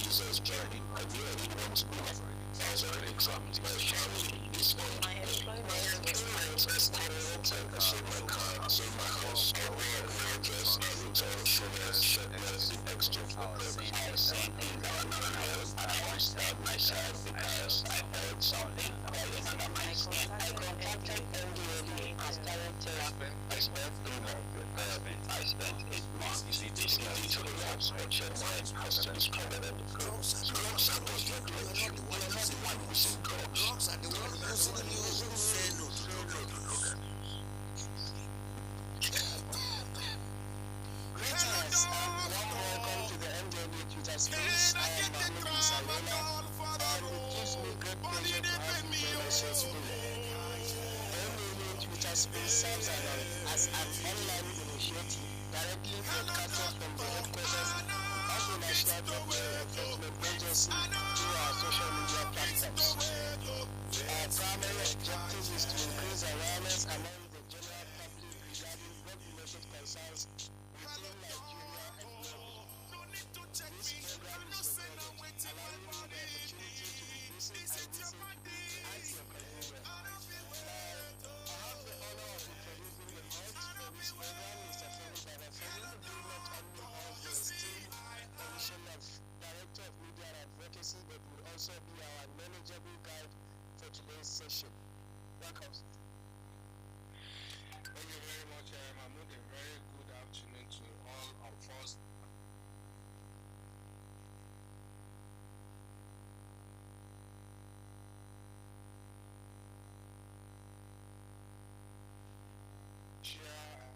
user's journey. I really want to know as early exams, especially this one. My employment is terminated. I sold my car, I sold my house, I wear my address, I return insurance, shirtless, exchange for credit. I say things that are not real, and I want to stab myself because I heard something calling under my skin. I contacted Ndlea as director. I spent 3 months with therapy. I spent 8 months. You see, this is to the labs, but your mind has to discover that the drugs are not your drugs. You're not the one using drugs. Drugs are the one using you. Say no to drugs. Greetings and welcome to the Ndlea Twitter space. I am Mahmoud Salona, and it gives me great pleasure to have you join us here today. The Ndlea Twitter space serves as an online initiative directly broadcasted from the headquarters of the National Drug Enforcement Agency through our social media platforms. Our primary objective is to increase awareness among the general public regarding drug-related concerns within Nigeria and globally. This program is recorded, allowing you the opportunity to listen and your convenience. I have the honor of introducing the host for this program, Mr. Femi Babafemi, who not only holds the esteemed position of Director of Media and Advocacy, but will also be our knowledgeable guide for today's session. Welcome. Thank you very much, Mahmoud. A very good afternoon to all of us.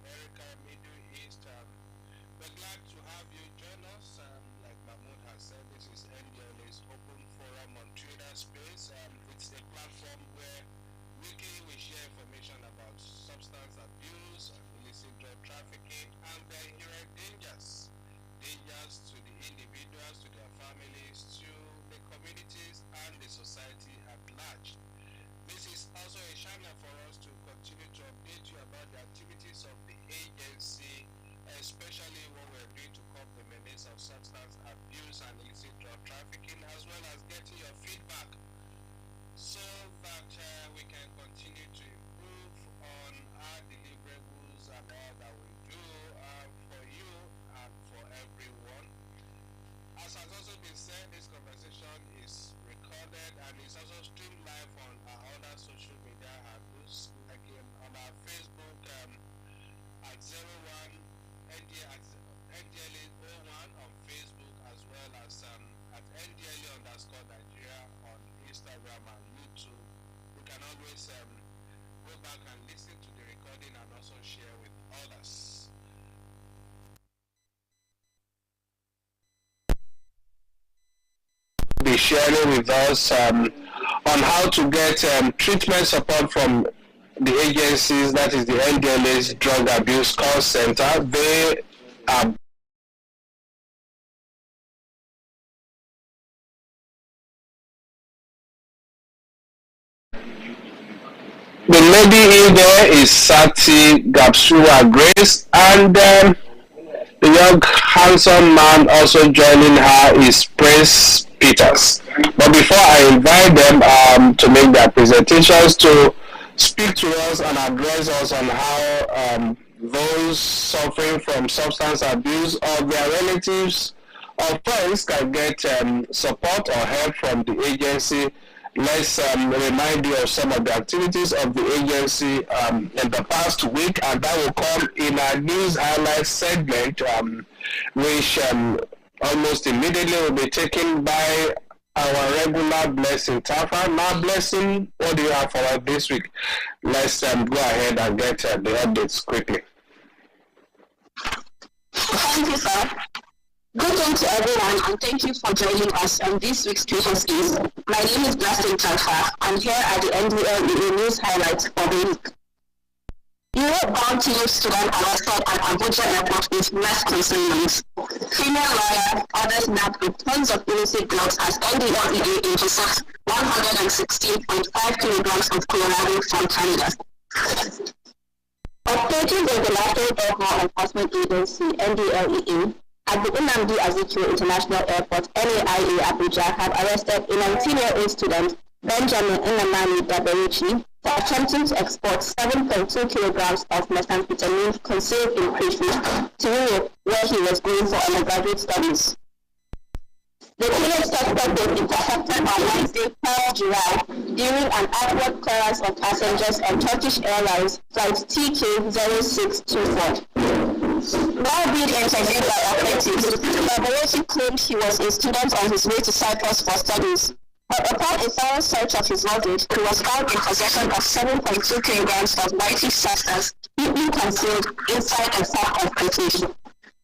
America, Middle East. We're glad to have you join us. Like Mahmoud has said, this is Ndlea's Open Forum on Twitter Space. It's a platform where weekly we share information about substance abuse, illicit drug trafficking, and their inherent dangers. Dangers to the individuals, to their families, to the communities, and the society at large. This is also a channel for us to continue to update you about the activities of the agency, especially what we're doing to curb the menace of substance abuse and illicit drug trafficking, as well as getting your feedback so that we can continue to improve on our deliverables and all that we do for you and for everyone. As has also been said, this conversation is recorded and is also streamed live on our other social media handles, like on our Facebook at 01 Ndlea01 on Facebook, as well as at Ndlea_Nigeria on Instagram and YouTube. You can always go back and listen to the recording and also share with others. Be sharing with us on how to get treatment support from the agencies, that is the Ndlea's Drug Abuse Call Center. They are the lady in there is Sati Gapsua Grace, and the young handsome man also joining her is Prince Peters. But before I invite them to make their presentations, to speak to us and address us on how those suffering from substance abuse or their relatives or friends can get support or help from the agency, let's remind you of some of the activities of the agency in the past week, and that will come in our news highlights segment, which almost immediately will be taken by our regular Blessing Tafa. Now, Blessing, what do you have for us this week? Let's go ahead and get the updates quickly. Thank you, sir. Good day to everyone, and thank you for joining us on this week's Twitter Space. My name is Blessing Tafa, and here are the Ndlea news highlights for the week. Europe-bound teenage student arrested at Abuja Airport with less concealment. Female lawyer orders nabbed with tons of illicit drugs as Ndlea intercepts 116.5 kilograms of Colorado from Canada. Operating with the National Drug Law Enforcement Agency, Ndlea, at the Nnamdi Azikiwe International Airport, NAIA Abuja, have arrested a 19-year-old student, Benjamin Nnamani Daberuchi, for attempting to export 7.2 kilograms of methamphetamine concealed in crayfish to Europe, where he was going for undergraduate studies. The teenage suspect was intercepted on Wednesday, 12 July, during an outward clearance of passengers on Turkish Airlines flight TK0624. While being interviewed by operatives, Daberuchi claimed he was a student on his way to Cyprus for studies. But upon a thorough search of his luggage, he was found in possession of 7.2 kilograms of whitish substance, neatly concealed inside a sack of crayfish.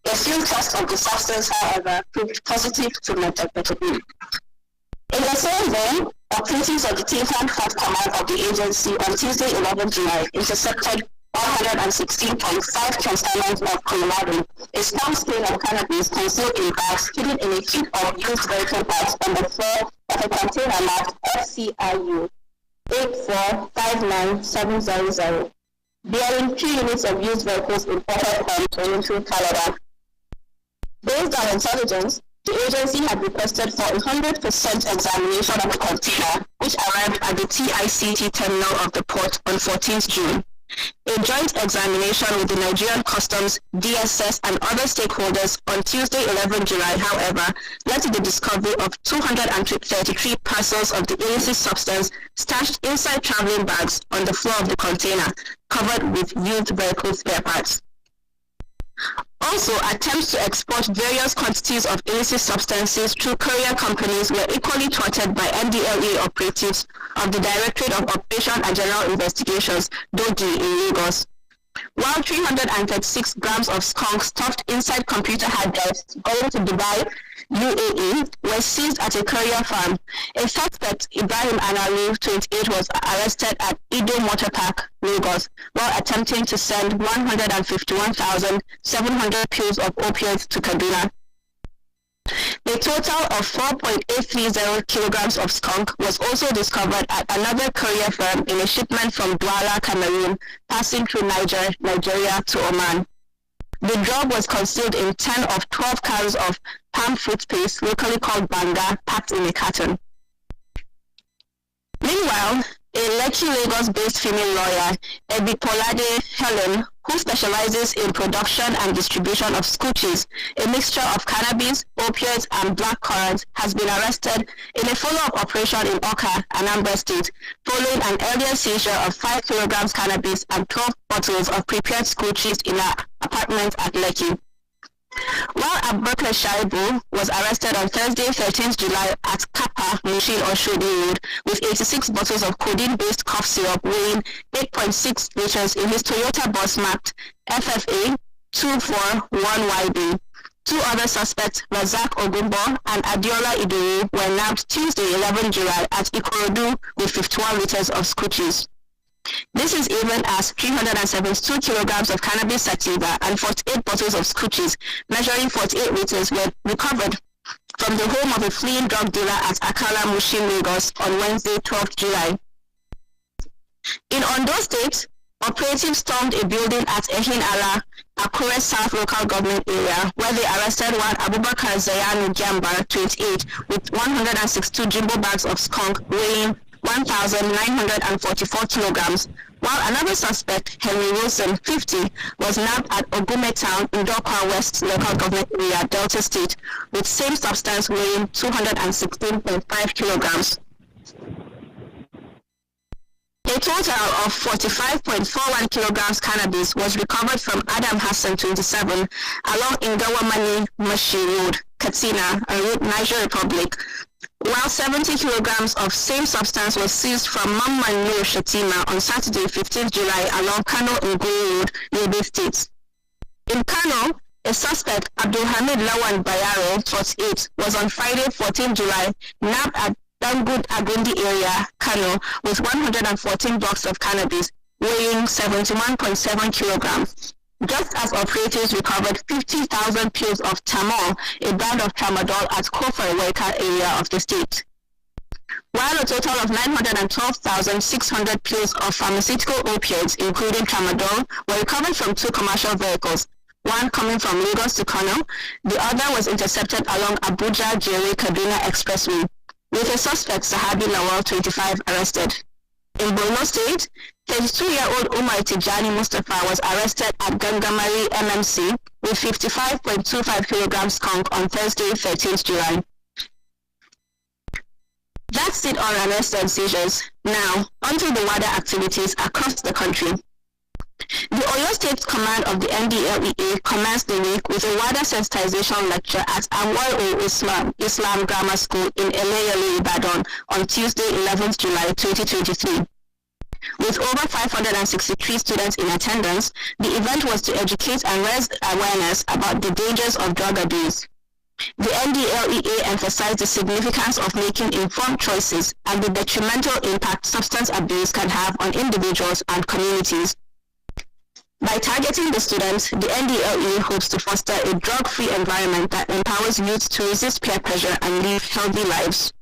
A field test of the substance, however, proved positive to methamphetamine. In the same vein, operatives of the Tehran Fourth Command of the agency on Tuesday, 11 July, intercepted 116.5 consignments of Colorado, a small scale of cannabis concealed in bags hidden in a heap of used vehicle parts on the floor of a container marked FCIU 8459700, bearing 3 units of used vehicles imported from Toronto, Canada. Based on intelligence, the agency had requested for 100% examination of the container, which arrived at the TICT terminal of the port on 14th June. A joint examination with the Nigerian Customs, DSS, and other stakeholders on Tuesday, 11 July, however, led to the discovery of 233 parcels of the illicit substance stashed inside traveling bags on the floor of the container, covered with used vehicle spare parts. Also, attempts to export various quantities of illicit substances through courier companies were equally thwarted by Ndlea operatives of the Directorate of Operation and General Investigations, DOGI, in Lagos. While 336 grams of skunk stuffed inside computer hard drives going to Dubai, UAE, were seized at a courier farm. A suspect, Ibrahim Analu, 28, was arrested at Ido Motor Park, Lagos, while attempting to send 151,700 pills of opioids to Kaduna. A total of 4.830 kilograms of skunk was also discovered at another courier firm in a shipment from Douala, Cameroon, passing through Nigeria to Oman. The drug was concealed in 10 of 12 cans of palm fruit paste, locally called banga, packed in a carton. Meanwhile, a Lekki, Lagos-based female lawyer, Ebikolade Helen, who specializes in production and distribution of scooches, a mixture of cannabis, opioids, and black currant, has been arrested in a follow-up operation in Oka, Anambra State, following an earlier seizure of 5 kilograms cannabis and 12 bottles of prepared scooches in her apartment at Lekki. While Abubakar Shaibu was arrested on Thursday, 13th July at Kappa, Mushin Oshodi Road with 86 bottles of codeine-based cough syrup weighing 8.6 liters in his Toyota bus marked FFA 241YB. 2 other suspects, Razak Ogumbo and Adiola Iduru, were nabbed Tuesday, 11 July at Ikorodu with 51 liters of scooches. This is even as 372 kilograms of cannabis sativa and 48 bottles of scooches, measuring 48 liters, were recovered from the home of a fleeing drug dealer at Akala, Mushin, Lagos on Wednesday, 12th July. In Ondo State, operatives stormed a building at Ehin Ala, Akure South local government area, where they arrested one Abubakar Zayanu Gyamba, 28, with 162 jumbo bags of skunk weighing 1,944 kilograms, while another suspect, Henry Wilson, 50, was nabbed at Ogume Town in Dokwa West local government area, Delta State, with same substance weighing 216.5 kilograms. A total of 45.41 kilograms cannabis was recovered from Adam Hassan, 27, along Ngawamani Mashi Road, Katsina, Niger Republic, while 70 kilograms of same substance was seized from Mamman Nur Shatima on Saturday, 15th July, along Kano Nguru Road, Yobe State. In Kano, a suspect, Abdulhamid Lawan Bayaro, 48, was on Friday, 14th July, nabbed at Dangud Agundi area, Kano, with 114 blocks of cannabis, weighing 71.7 kilograms. Just as operatives recovered 50,000 pills of Tamol, a brand of tramadol, at Kofor-Weka area of the state. While a total of 912,600 pills of pharmaceutical opioids, including tramadol, were recovered from 2 commercial vehicles. one coming from Lagos to Kano. The other was intercepted along Abuja-Jere-Kaduna Expressway, with a suspect, Sahabi Lawal, 25, arrested. In Borno State, 32-year-old Umar Tijani Mustafa was arrested at Gangamari MMC with 55.25 kilograms skunk on Thursday, 13th July. That's it on arrests and seizures. Now, onto the wider activities across the country. The Oyo State Command of the NDLEA commenced the week with a wider sensitization lecture at Anwar Islam Grammar School in Eleyole, Ibadan on Tuesday, 11th July 2023. With over 563 students in attendance, the event was to educate and raise awareness about the dangers of drug abuse. The NDLEA emphasized the significance of making informed choices and the detrimental impact substance abuse can have on individuals and communities. By targeting the students, the NDLEA hopes to foster a drug-free environment that empowers youth to resist peer pressure and live healthy lives.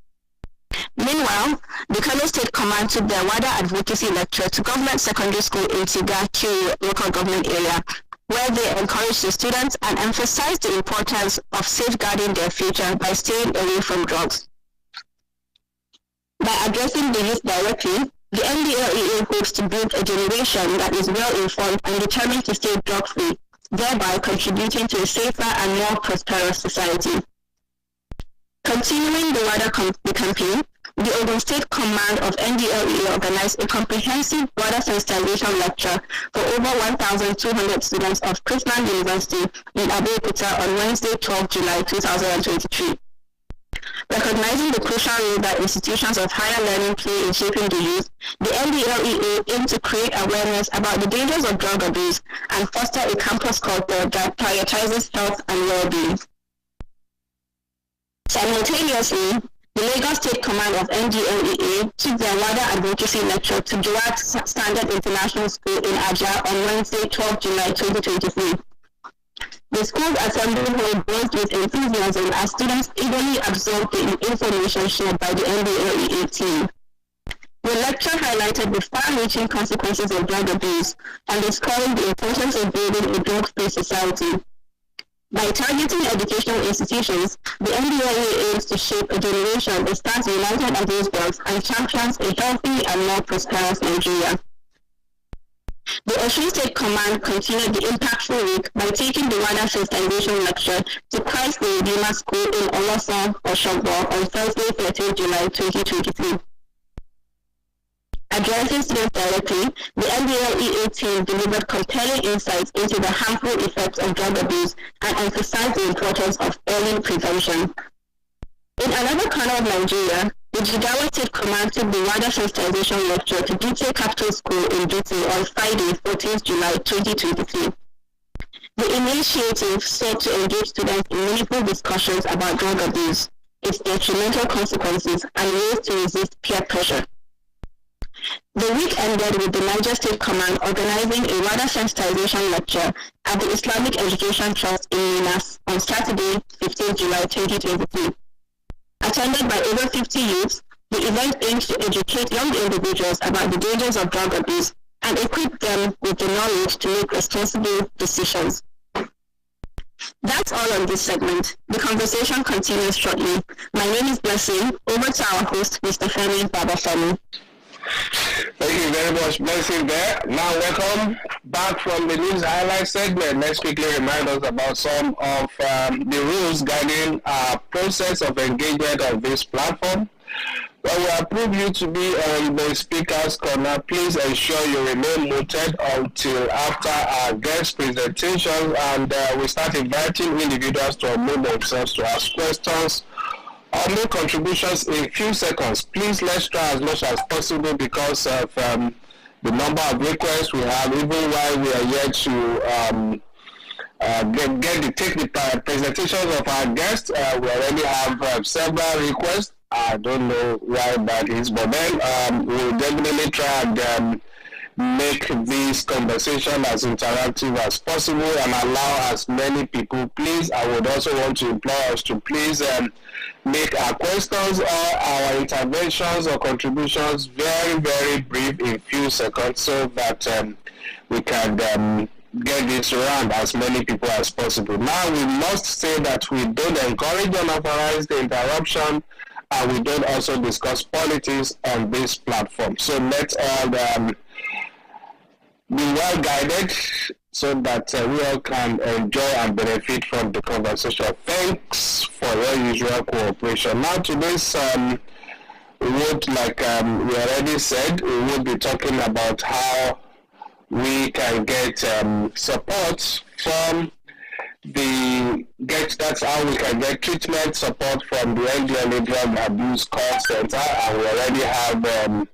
Meanwhile, the Kano State Command took their wider advocacy lecture to Government Secondary School in Tiga, Kiri local government area, where they encouraged the students and emphasized the importance of safeguarding their future by staying away from drugs. By addressing the youth directly, the NDLEA hopes to build a generation that is well-informed and determined to stay drug-free, thereby contributing to a safer and more prosperous society. Continuing the wider campaign, the Ogun State Command of NDLEA organized a comprehensive water sensitization lecture for over 1,200 students of Christman University in Abeokuta on Wednesday, 12 July 2023. Recognizing the crucial role that institutions of higher learning play in shaping the youth, the NDLEA aimed to create awareness about the dangers of drug abuse and foster a campus culture that prioritizes health and well-being. Simultaneously, the Lagos State Command of NDLEA took their wider advocacy lecture to Durant Standard International School in Aja on Wednesday, 12 July 2023. The school's assembly hall buzzed with enthusiasm as students eagerly absorbed the information shared by the NDLEA team. The lecture highlighted the far-reaching consequences of drug abuse, underscoring the importance of building a drug-free society. By targeting educational institutions, the NDLEA aims to shape a generation that stands united against drugs and champions a healthy and more prosperous Nigeria. The Osun State Command continued the impactful week by taking the wider sensitization lecture to Christ the Redeemer School in Olosa, Oshogbo on Thursday, 13 July 2023. Addressing students directly, the NDLEA team delivered compelling insights into the harmful effects of drug abuse and emphasized the importance of early prevention. In another corner of Nigeria, the Jigawa State Command took the wider sensitization lecture to Dutse Capital School in Dutse on Friday, 14th July 2023. The initiative sought to engage students in meaningful discussions about drug abuse, its detrimental consequences, and ways to resist peer pressure. The week ended with the Niger State Command organizing a wider sensitization lecture at the Islamic Education Trust in Minas on Saturday, 15 July 2023. Attended by over 50 youths, the event aims to educate young individuals about the dangers of drug abuse and equip them with the knowledge to make responsible decisions. That's all on this segment. The conversation continues shortly. My name is Blessing. Over to our host, Mr. Femi Babafemi. Thank you very much, Blessing there. Now, welcome back from the news highlight segment. Let's quickly remind us about some of the rules guiding our process of engagement on this platform. When we approve you to be on the speaker's corner, please ensure you remain muted until after our guest presentation, and we start inviting individuals to unmute themselves to ask questions or make contributions in a few seconds. Please, let's try as much as possible because of the number of requests we have, even while we are yet to take the presentations of our guests. We already have several requests. I don't know why that is, but then we'll definitely try and make this conversation as interactive as possible and allow as many people. Please, I would also want to implore us to please make our questions or our interventions or contributions very, very brief in few seconds so that we can get this around as many people as possible. Now we must say that we don't encourage unauthorized interruption, and we don't also discuss politics on this platform. So let's all be well guided so that we all can enjoy and benefit from the conversation. Thanks for your usual cooperation. Now today's would, like we already said, we would be talking about how we can get support from that's how we can get treatment support from the Ndlea Drug Abuse Call Center, and we already have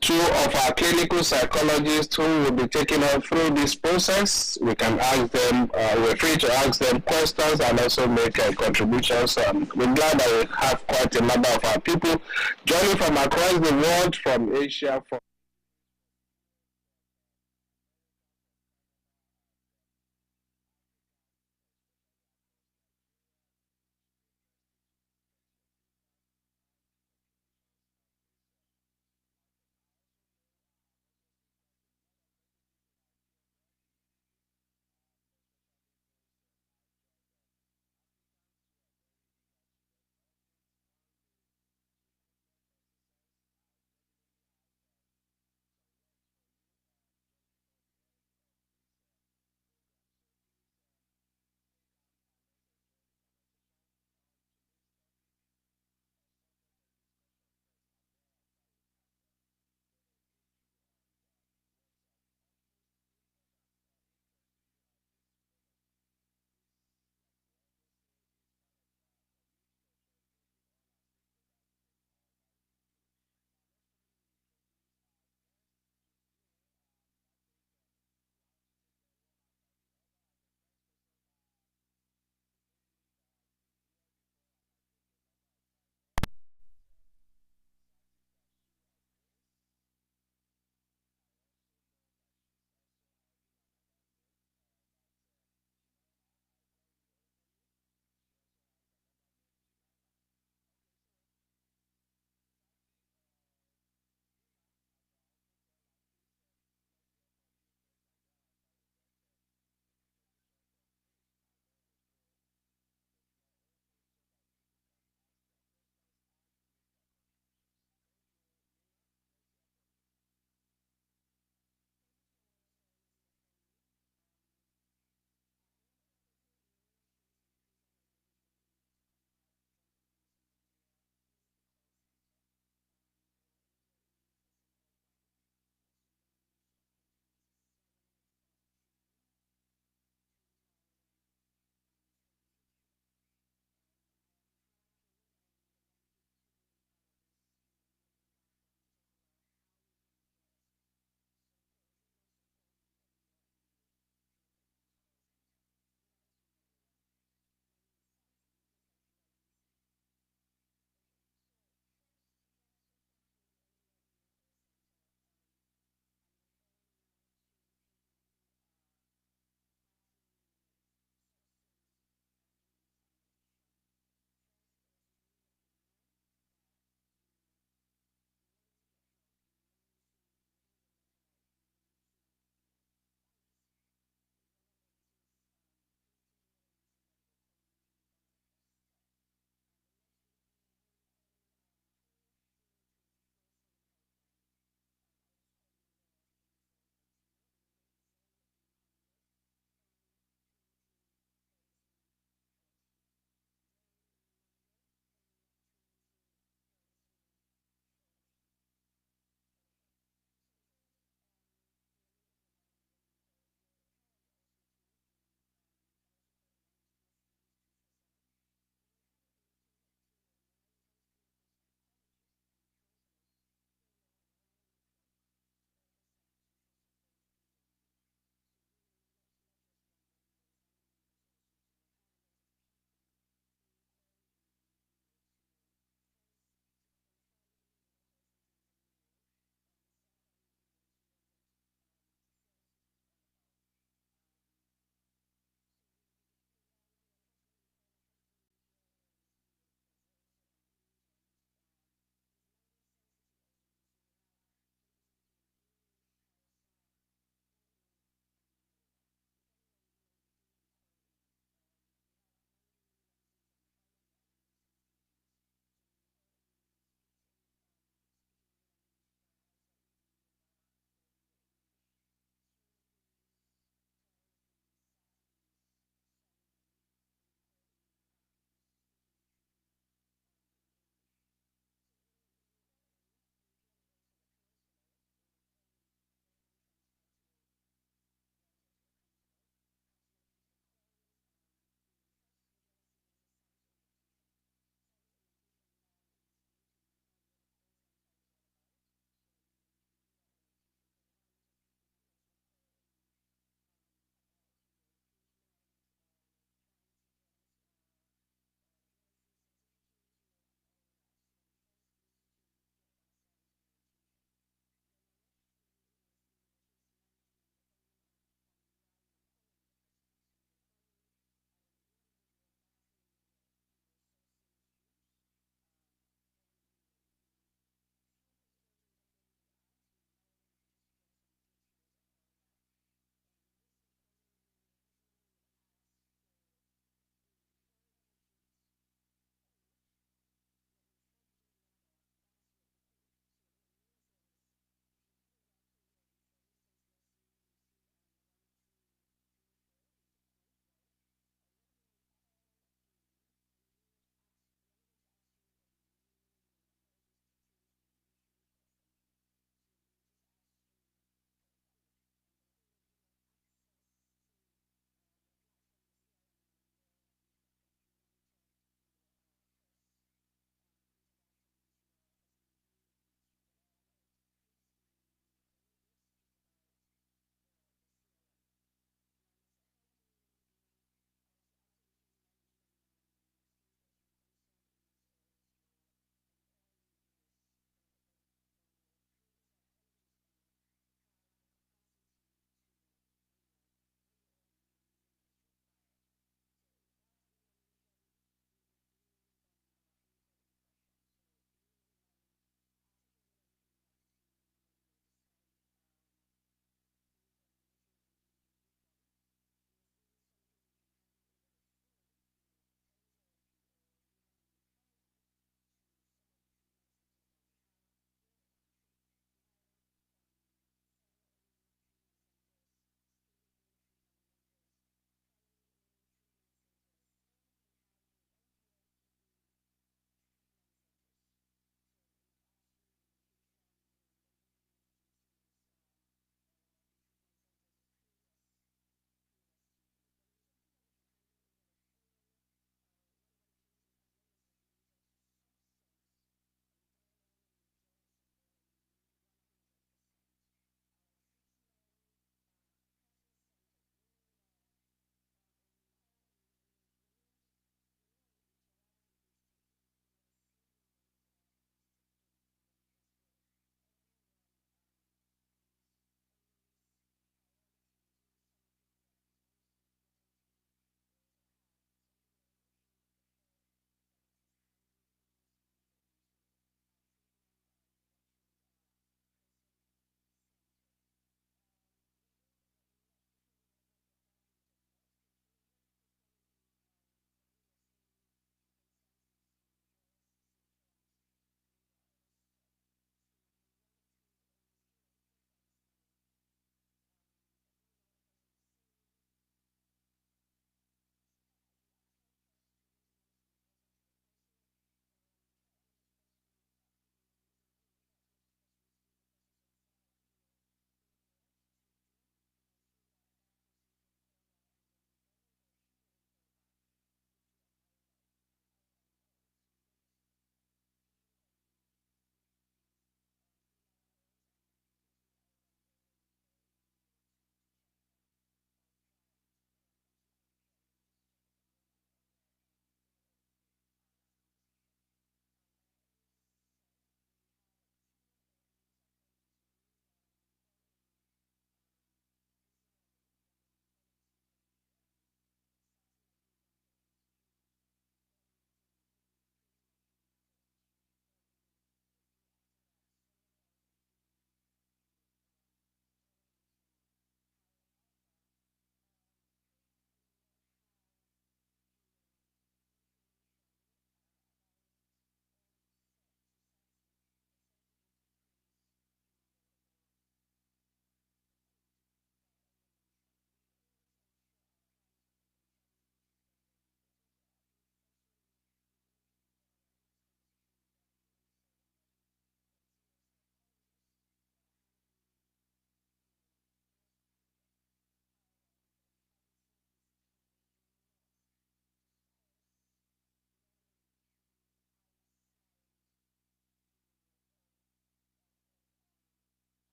two of our clinical psychologists who will be taking us through this process. We can ask them, we're free to ask them questions and also make contributions. We're glad that we have quite a number of our people joining from across the world, from Asia, from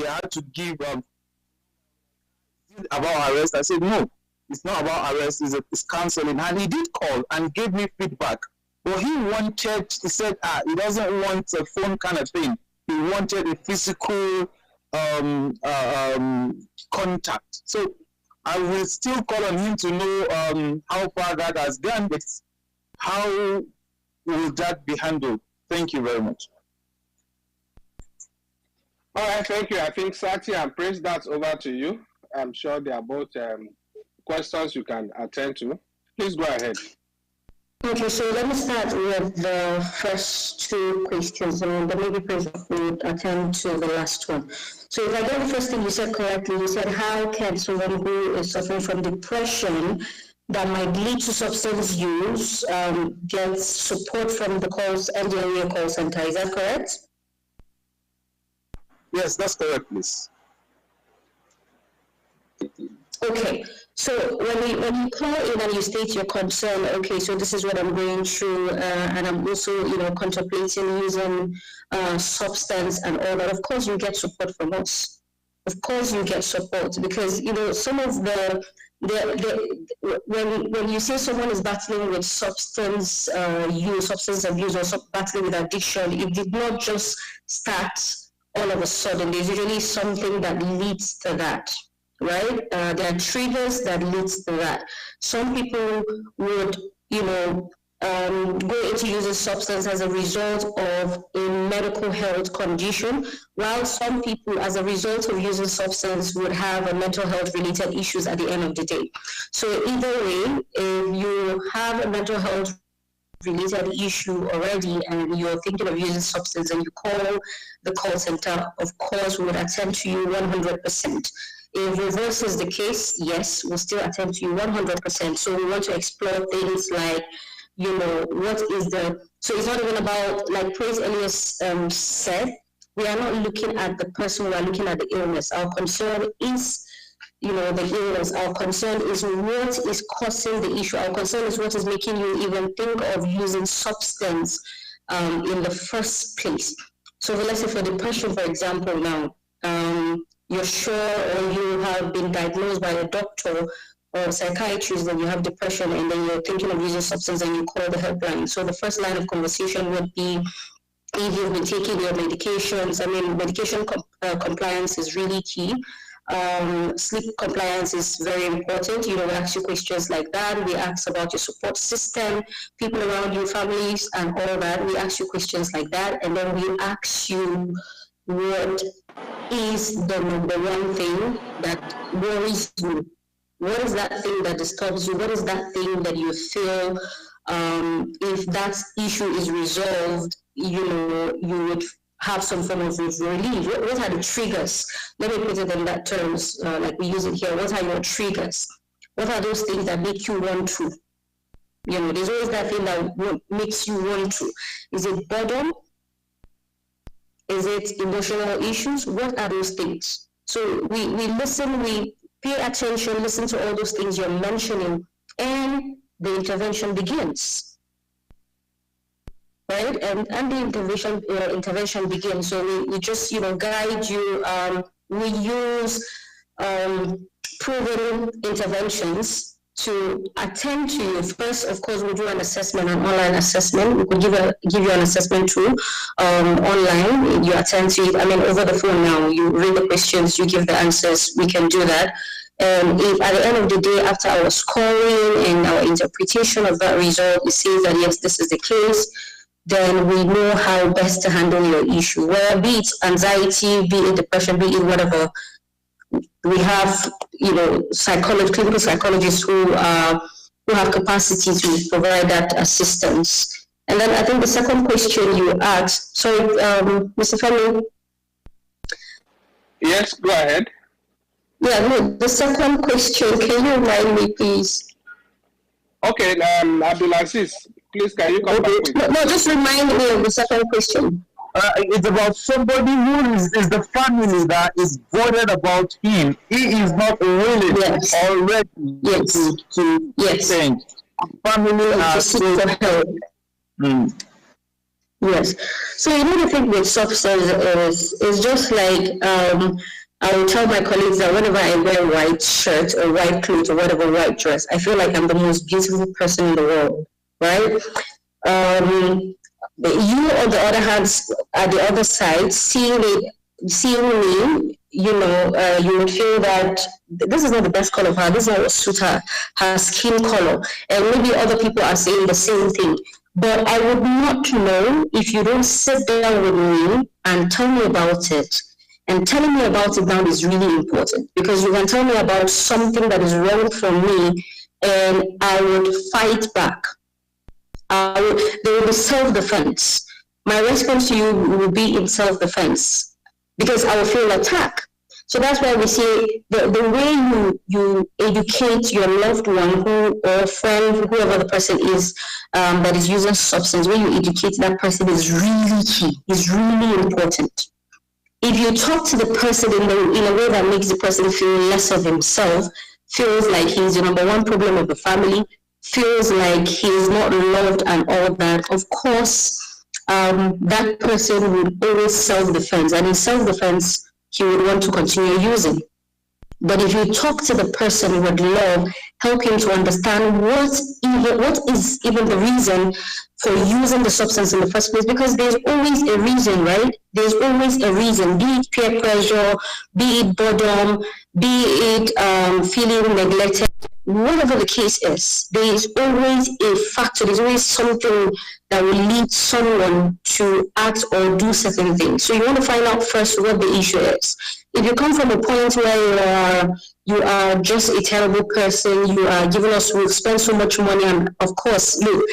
I had to give about arrest. I said, no, it's not about arrest, it's counseling. And he did call and gave me feedback. But he said, he doesn't want a phone kind of thing. He wanted a physical contact. So I will still call on him to know how far that has gone, but how will that be handled? Thank you very much. All right, thank you. I think Sati and Prince, that's over to you. I'm sure they are both questions you can attend to. Please go ahead. Okay, so let me start with the first two questions, and then maybe Prince will attend to the last one. So if I get the first thing you said correctly, you said how can someone who is suffering from depression that might lead to substance use get support from the Ndlea call center? Is that correct? Yes, that's correct, please. Okay, so when you call in and you state your concern, okay, so this is what I'm going through, and I'm also, contemplating using substance and all that. Of course, you get support from us. Of course, you get support because some of when you say someone is battling with substance abuse, or battling with addiction, it did not just start all of a sudden. There's usually something that leads to that. Right? There are triggers that leads to that. Some people would, go into using substance as a result of a medical health condition, while some people, as a result of using substance, would have a mental health related issues at the end of the day. So either way, if you have a mental health related issue already and you're thinking of using substance and you call the call center, of course, we would attend to you 100%. If reverse is the case, yes, we'll still attend to you 100%. So we want to explore things like, what is so it's not even about, like Praise Elias said, we are not looking at the person, we are looking at the illness. Our concern is, the illness. Our concern is what is causing the issue. Our concern is what is making you even think of using substance in the first place. So let's say for depression, for example, now, you're sure or you have been diagnosed by a doctor or psychiatrist that you have depression, and then you're thinking of using substance and you call the helpline. So the first line of conversation would be if you've been taking your medications. I mean, medication compliance is really key. Sleep compliance is very important. We ask you questions like that. We ask about your support system, people around you, families, and all that. We ask you questions like that, and then we ask you what is the number one thing that worries you. What is that thing that disturbs you? What is that thing that you feel if that issue is resolved, you would have some form of relief? What are the triggers? Let me put it in that terms, like we use it here. What are your triggers? What are those things that make you want to? There's always that thing that makes you want to. Is it boredom? Is it emotional issues? What are those things? So we listen, we pay attention, listen to all those things you're mentioning, and the intervention begins. Right? And the intervention begins. So we just, guide you. We use proven interventions to attend to you. First, of course, we do an assessment, an online assessment. We could give you an assessment too online. You attend to it. I mean, over the phone now, you read the questions, you give the answers. We can do that. And if at the end of the day, after our scoring and our interpretation of that result, it says that yes, this is the case, then we know how best to handle your issue. Whether be it anxiety, be it depression, be it whatever. We have, clinical psychologists who have capacity to provide that assistance. And then I think the second question you asked, sorry, Mr. Femi. Yes, go ahead. Yeah, no, the second question, can you remind me, please? Okay, Abdulaziz, please, can you come back? No, just remind me of the second question. It's about somebody who is the family that is bothered about him. He is not willing already to change. Family has seek for help. Yes. So the thing with substance is just like I will tell my colleagues that whenever I wear white shirt or white clothes or whatever white dress, I feel like I'm the most beautiful person in the world, right? Um, you, on the other hand, at the other side, seeing me, you would feel that this is not the best color for her. This is not what suits her skin color, and maybe other people are saying the same thing. But I would not know if you don't sit down with me and tell me about it. And telling me about it now is really important because you can tell me about something that is wrong for me, and I would fight back. There will be self-defense. My response to you will be in self-defense because I will feel attacked. So that's why we say the way you educate your loved one or friend, whoever the person is that is using substance, when you educate that person is really key, is really important. If you talk to the person in a way that makes the person feel less of himself, feels like he's the number one problem of the family, feels like he's not loved and all that, of course, that person would always self-defense. And in self-defense, he would want to continue using. But if you talk to the person with love, help him to understand what is even the reason for using the substance in the first place, because there's always a reason, right? There's always a reason, be it peer pressure, be it boredom, be it feeling neglected, whatever the case is, there is always a factor, there's always something that will lead someone to act or do certain things. So you want to find out first what the issue is. If you come from a point where you are just a terrible person, you are giving us, we've spent so much money, and of course, look,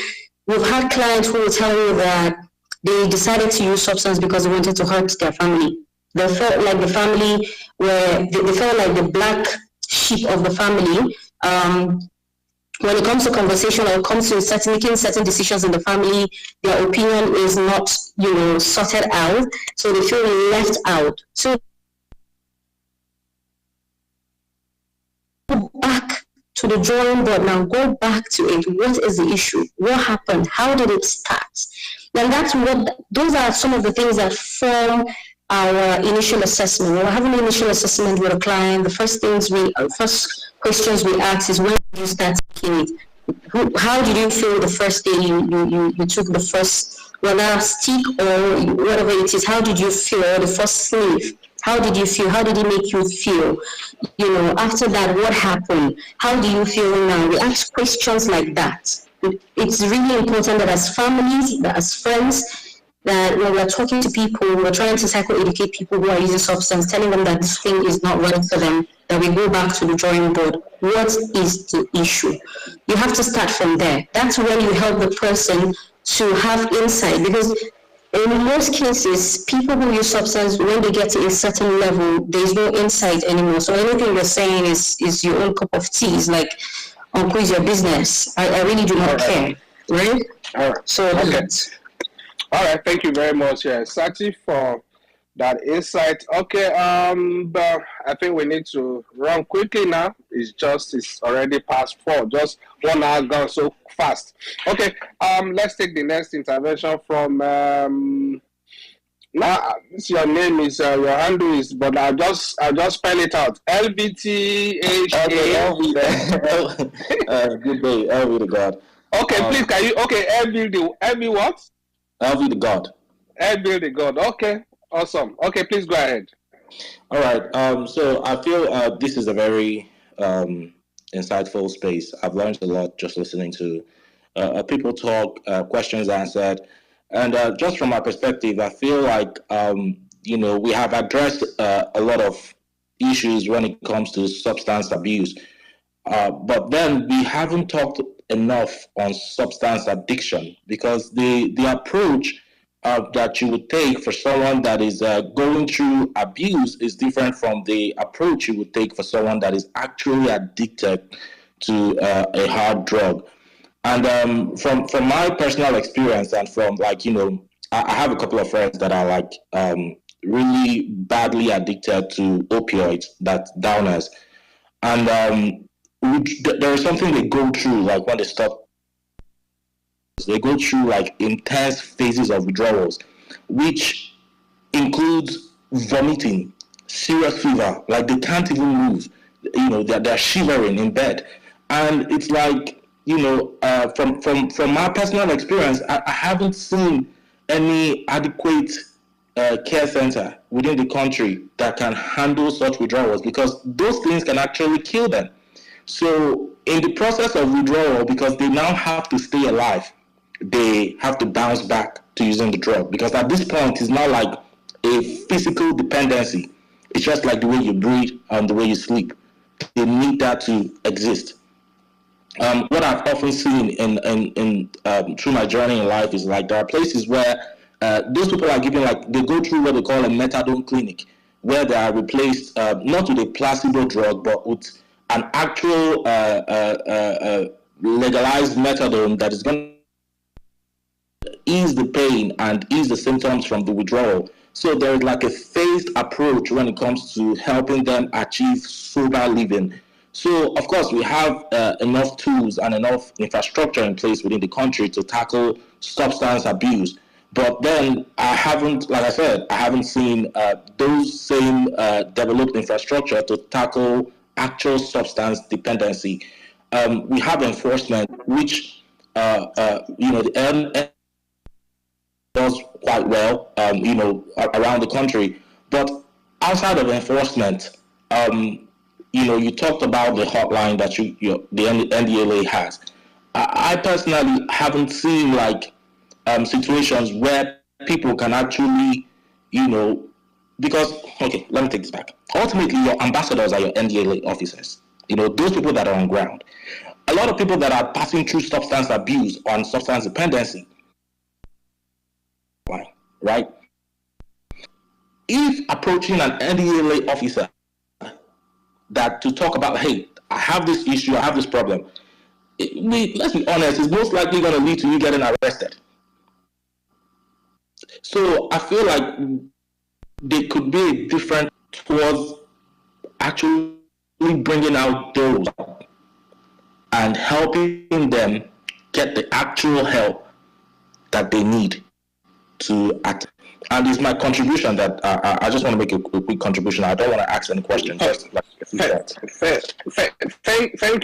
we've had clients who will tell you that they decided to use substance because they wanted to hurt their family. They felt like the family they felt like the black sheep of the family. When it comes to conversation or it comes to making certain decisions in the family, their opinion is not, sorted out, so they feel left out. So go back to the drawing board now. Go back to it. What is the issue? What happened? How did it start? And those are some of the things that form our initial assessment. When we're having an initial assessment with a client, the first questions we ask is, when did you start taking it? How did you feel the first day you took the first, whether stick or whatever it is? How did you feel the first sleeve? How did you feel? How did it make you feel? After that, what happened? How do you feel now? We ask questions like that. It's really important that as families, that as friends, that when we're talking to people, we're trying to psycho-educate people who are using substance, telling them that this thing is not right for them, that we go back to the drawing board. What is the issue? You have to start from there. That's when you help the person to have insight, because in most cases, people who use substance, when they get to a certain level, there's no insight anymore. So anything you're saying is your own cup of tea. It's like, uncle, it's your business. I really do not care, right? All right. So okay. All right. Thank you very much, Sati, for that insight. Okay. But I think we need to run quickly now. It's already past 4. Just 1 hour gone so fast. Okay. Let's take the next intervention from. Now, your name is your handle is, but I'll just spell it out. LBTH. Good day, LV the God. Okay, please can you? Okay, LB what? LV the God. LB the God. Okay, awesome. Okay, please go ahead. All right. So I feel this is a very insightful space. I've learned a lot just listening to people talk, questions answered. And just from my perspective, I feel like, we have addressed a lot of issues when it comes to substance abuse. But then we haven't talked enough on substance addiction, because the approach that you would take for someone that is going through abuse is different from the approach you would take for someone that is actually addicted to a hard drug. And from my personal experience, and from I have a couple of friends that are really badly addicted to opioids, that downers, and there is something they go through, like when they stop They go through like intense phases of withdrawals, which includes vomiting, serious fever, like they can't even move. They're shivering in bed, and it's like from my personal experience, I haven't seen any adequate care center within the country that can handle such withdrawals, because those things can actually kill them. So in the process of withdrawal, because they now have to stay alive, they have to bounce back to using the drug, because at this point it's not like a physical dependency. It's just like the way you breathe and the way you sleep. They need that to exist. What I've often seen in through my journey in life is like there are places where those people are given, like they go through what they call a methadone clinic, where they are replaced not with a placebo drug but with an actual legalized methadone that is going to ease the pain and ease the symptoms from the withdrawal. So there is like a phased approach when it comes to helping them achieve sober living. So of course we have enough tools and enough infrastructure in place within the country to tackle substance abuse. But then I haven't, like I said, I haven't seen those same developed infrastructure to tackle actual substance dependency. We have enforcement, which the does quite well, around the country. But outside of enforcement, you talked about the hotline that the NDLA has. I personally haven't seen like situations where people can actually, because okay, let me take this back. Ultimately, your ambassadors are your NDLA officers. Those people that are on ground. A lot of people that are passing through substance abuse and substance dependency, right? If approaching an NDLA officer that to talk about, hey, I have this issue, I have this problem, let's be honest, it's most likely going to lead to you getting arrested. So I feel like there could be a difference towards actually bringing out those and helping them get the actual help that they need to act. And it's my contribution that I just want to make a quick contribution. I don't want to ask any questions. Just like thank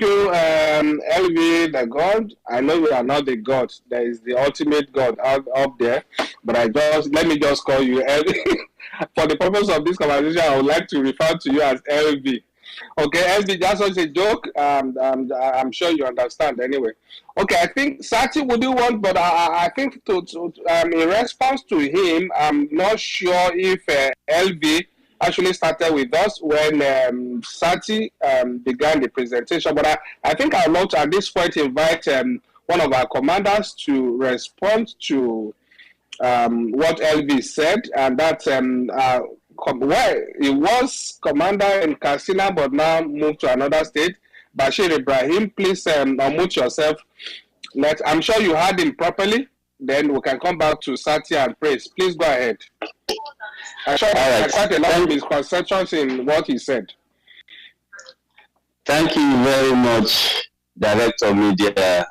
you, LV, the God. I know you are not the God. There is the ultimate God out there. But let me just call you LV. For the purpose of this conversation, I would like to refer to you as LV. Okay, LV, that's just a joke. I'm sure you understand anyway. Okay, I think Sati, would you want? But I think in response to him, I'm not sure if LV actually started with us when Sati began the presentation. But I think I'd love to at this point invite one of our commanders to respond to what LV said, and that he was commander in Katsina, but now moved to another state. Bashir Ibrahim, please unmute yourself. I'm sure you heard him properly. Then we can come back to Sati and praise. Please go ahead. I'm sure there are quite a lot of misconceptions in what he said. Thank you very much, Director of Media,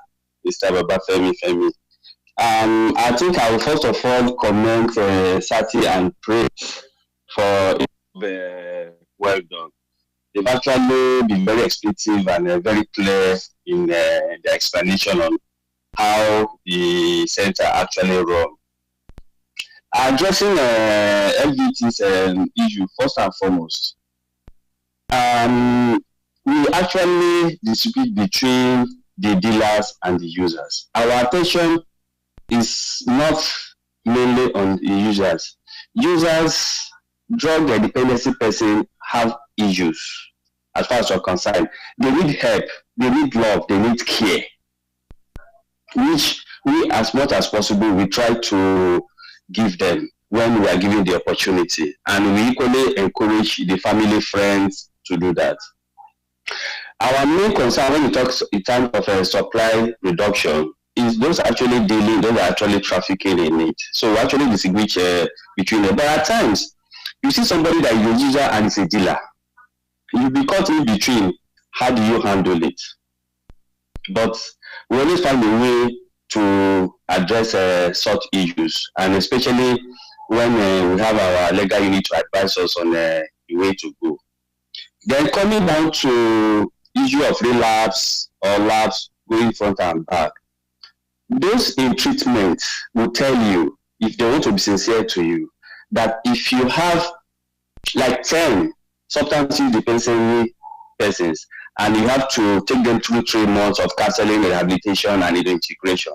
Mr. Babafemi Femi. I think I will first of all comment Sati and praise for well done. They've actually been very explicit and very clear in the explanation on how the center actually runs. Addressing LGT's issue, first and foremost, we actually distribute between the dealers and the users. Our attention is not mainly on the users. Users, drug dependency person have issues as far as you're concerned. They need help, they need love, they need care, which we, as much as possible, we try to give them when we are given the opportunity. And we equally encourage the family, friends to do that. Our main concern when we talk in terms of supply reduction is those actually dealing, those are actually trafficking in it. So we actually distinguish between them. But at times, you see somebody that is a user and is a dealer. You'll be caught in between. How do you handle it? But we always find a way to address such issues, and especially when we have our legal unit to advise us on the way to go. Then coming down to issue of relapse or lapse going front and back, those in treatment will tell you, if they want to be sincere to you, that if you have like 10 substance use dependency persons and you have to take them through 3 months of counseling, rehabilitation, and integration,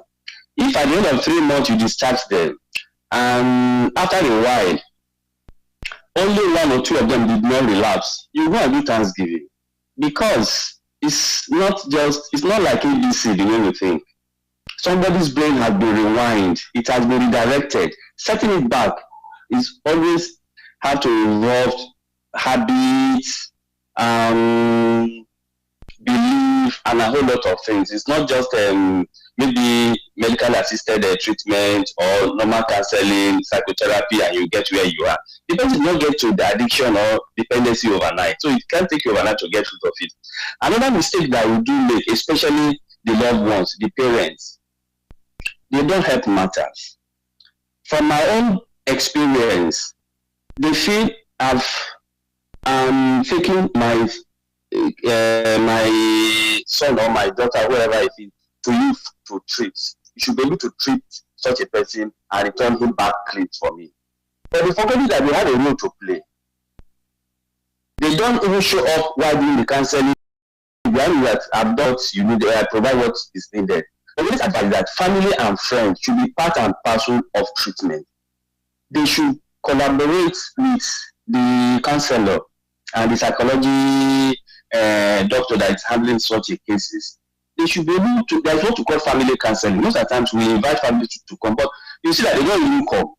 if at the end of 3 months you discharge them, and after a while only 1 or 2 of them did not relapse, you go and do Thanksgiving, because it's not like ABC the way we think. Somebody's brain has been rewind, it has been redirected. Setting it back is always have to involve habits, belief, and a whole lot of things. It's not just maybe medical assisted treatment or normal counseling, psychotherapy, and you get where you are. The person does not get to the addiction or dependency overnight, so it can take you overnight to get rid of it. Another mistake that we do make, especially the loved ones, the parents, they don't help matters. From my own experience, they feel I've taken my son or my daughter, whoever it is, to you to treat. You should be able to treat such a person and return him back clean for me. But they forget that they have a role to play. They don't even show up while doing the counseling. That I'm not, you need to provide what is needed. But this advice that family and friends should be part and parcel of treatment. They should collaborate with the counselor and the psychology doctor that is handling such a cases. They should be able to, there's what to call family counseling. Most of the times we invite families to come, but you see that they don't even come.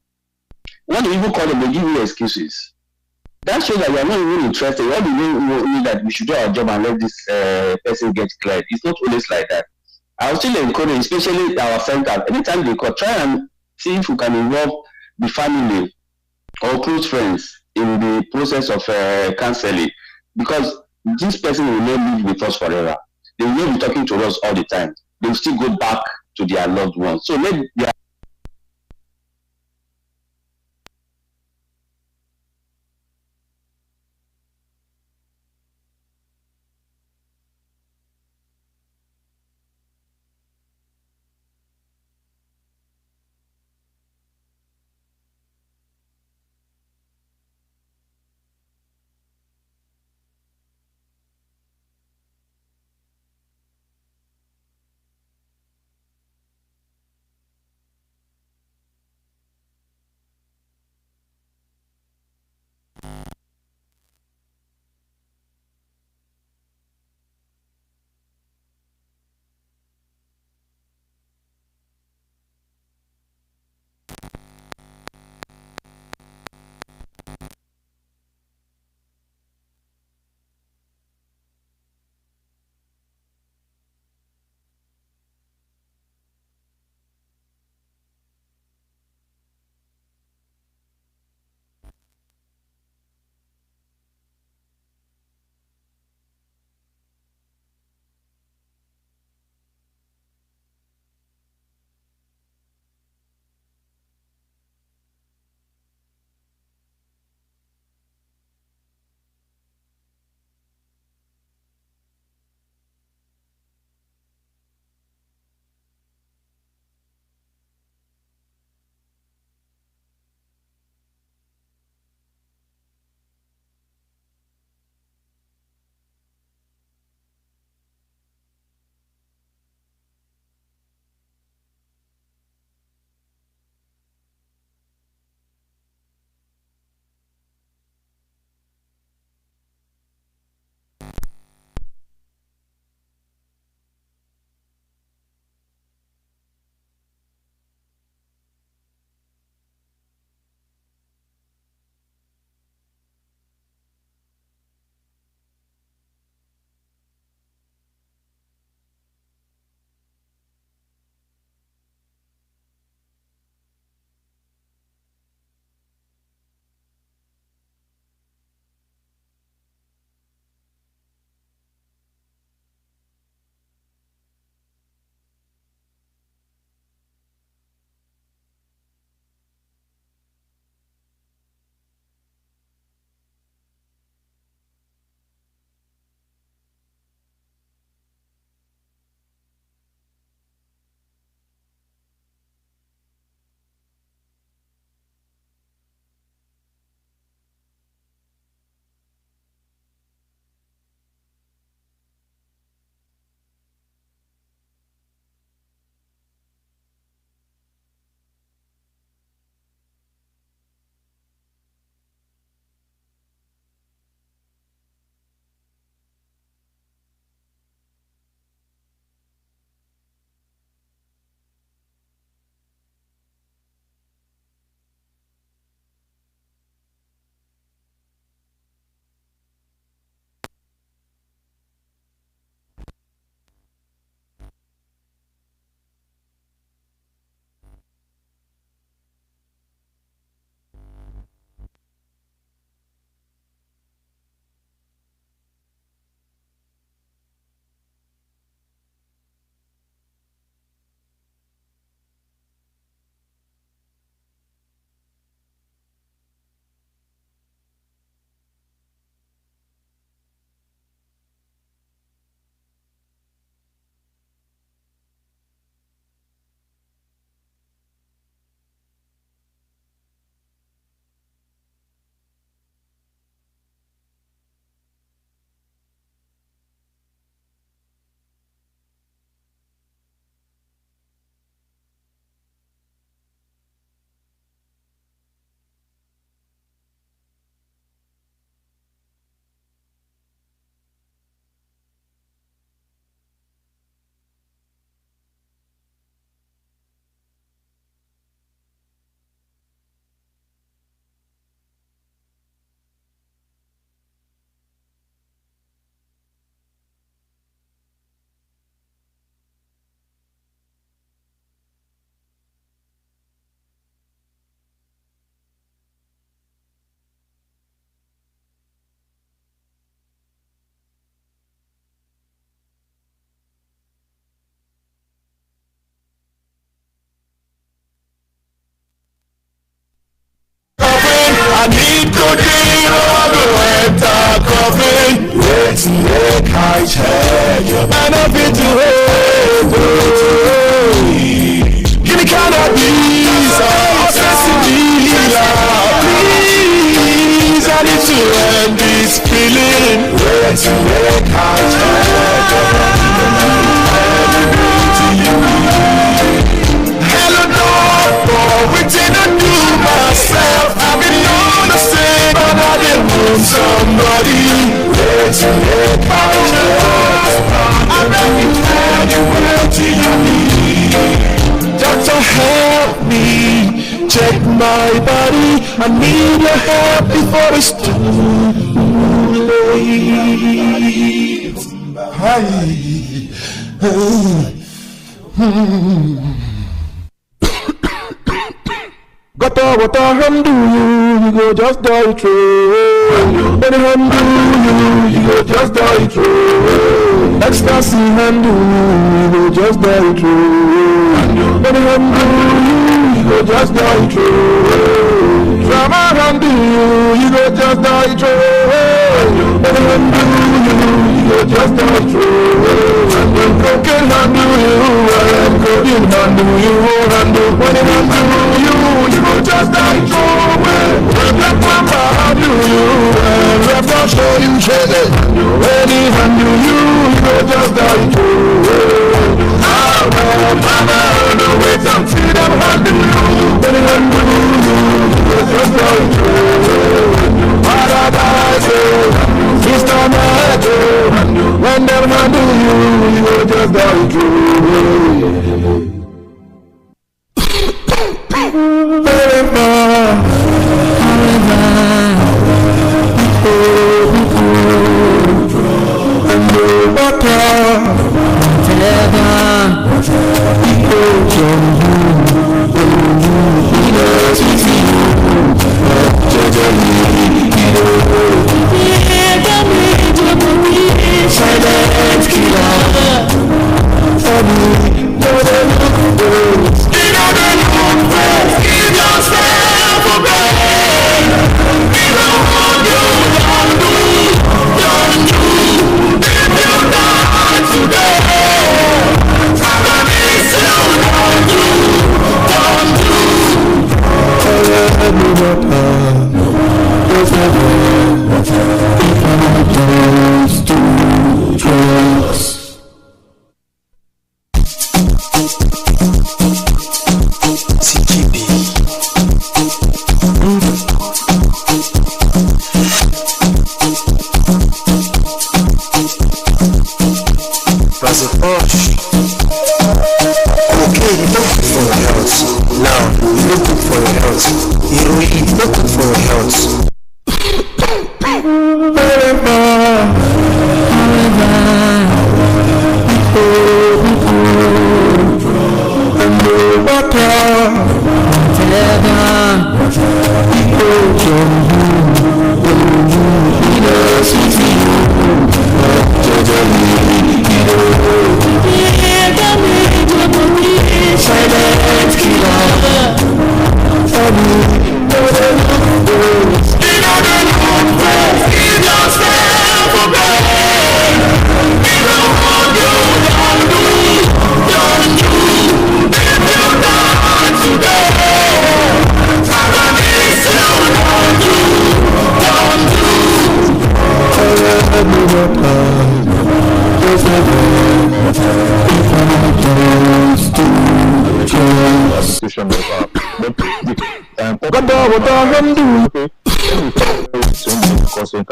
When you even call them, they give you excuses. That shows that you are not even interested. What do you mean that we should do our job and let this person get cleared? It's not always like that. I will still encourage, especially our centers, anytime they call, try and see if we can involve the family or close friends in the process of counseling, because this person will not live with us forever. They will not be talking to us all the time. They will still go back to their loved ones. So let their need cocaine all the way to coffee. Waiting make I tell you. And I'm fit to hold. Give me cannabis, Ndlea. Please, I need to end this feeling. Waiting make I tell you. Hello, doctor, waiting I do myself. I've been on the same, but I didn't want somebody. Waiting make I tell I'm ready to tell you what you need. Doctor, help me, check my body. I need your help before it's too late. Hi. Got what I hand do you go just die true. When I hand do you go just die true. Ecstasy hand do you go just die true. When I hand do you go just die true. Drama hand do you go just die true. When I hand do you go just die true. Cocaine hand do you, and codeine hand do you, and when I hand do you go just die true. When that mama hand do you, and left not show you shade it. Any hand do you go just die true. Mama, no wait until them hand do you. When I hand do you go just die true. Paradise, Mr. Macho. When them hand do you go just die true.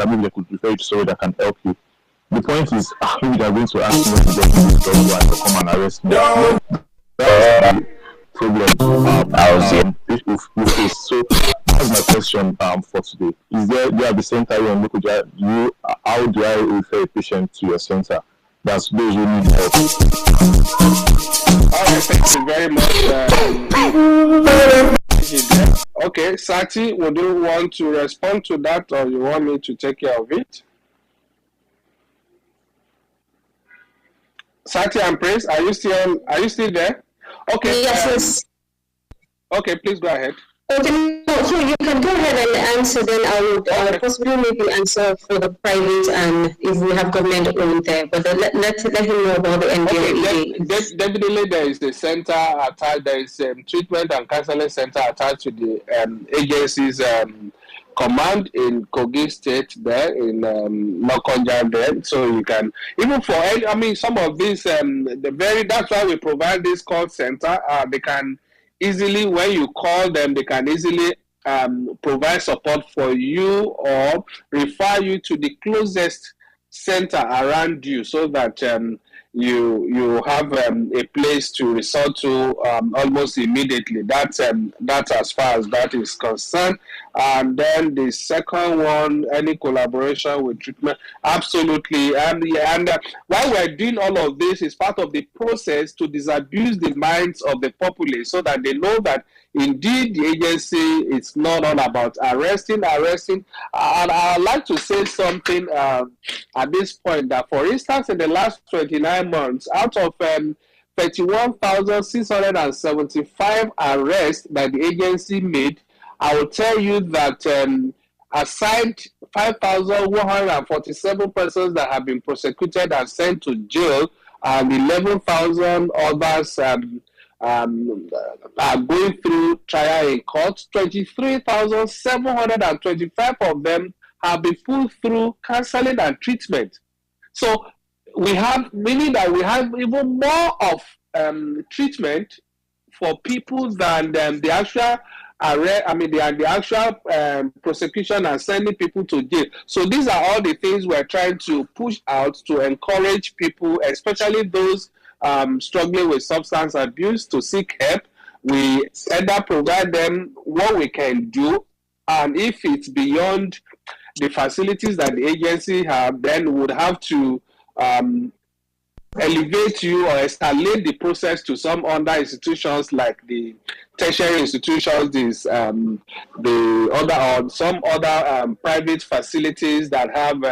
Maybe they could refer you to somebody that can help you. The point is, maybe they're going to ask me to get this job to come and arrest me. That's the problem. We face. So that's my question for today. Is there at the center on local how do I refer a patient to your center? That's those who need help. All right, thank you very much. Okay, Sati, would you want to respond to that, or you want me to take care of it? Sati and Prince, are you still there? Okay. Yes. Okay, please go ahead. Okay, so you can go ahead and answer. Then I would possibly maybe answer for the private and if we have government owned there. But let him know about the NDLEA. Okay, definitely there is a center attached. There is treatment and counseling center attached to the agency's command in Kogi State there in Lokonja there. So you can even for any, I mean some of these that's why we provide this call center. They can easily, when you call them, they can easily provide support for you or refer you to the closest center around you so that you have a place to resort to almost immediately. That's as far as that is concerned. And then the second one, any collaboration with treatment, absolutely. And while we're doing all of this, is part of the process to disabuse the minds of the populace so that they know that indeed the agency is not all about arresting. And I'd like to say something at this point that, for instance, in the last 29 months, out of 31,675 arrests that the agency made, I will tell you that aside 5,147 persons that have been prosecuted and sent to jail, and 11,000 others are going through trial in court, 23,725 of them have been put through counseling and treatment. So we have, meaning that we have even more of treatment for people than the actual the actual prosecution and sending people to jail. So these are all the things we're trying to push out to encourage people, especially those struggling with substance abuse, to seek help. We either provide them what we can do, and if it's beyond the facilities that the agency have, then we would have to elevate you or escalate the process to some other institutions like the tertiary institutions, the other or some other private facilities that have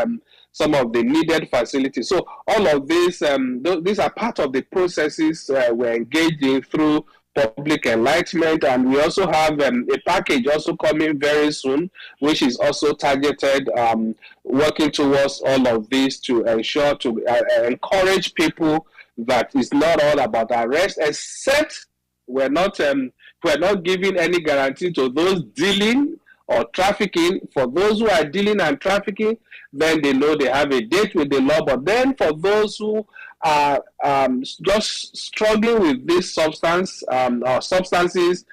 some of the needed facilities. So all of these these are part of the processes we're engaged in through public enlightenment, and we also have a package also coming very soon, which is also targeted working towards all of this to ensure to encourage people that it's not all about arrest, except we're not giving any guarantee to those dealing or trafficking. For those who are dealing and trafficking, then they know they have a date with the law. But then for those who are just struggling with this substance or substances,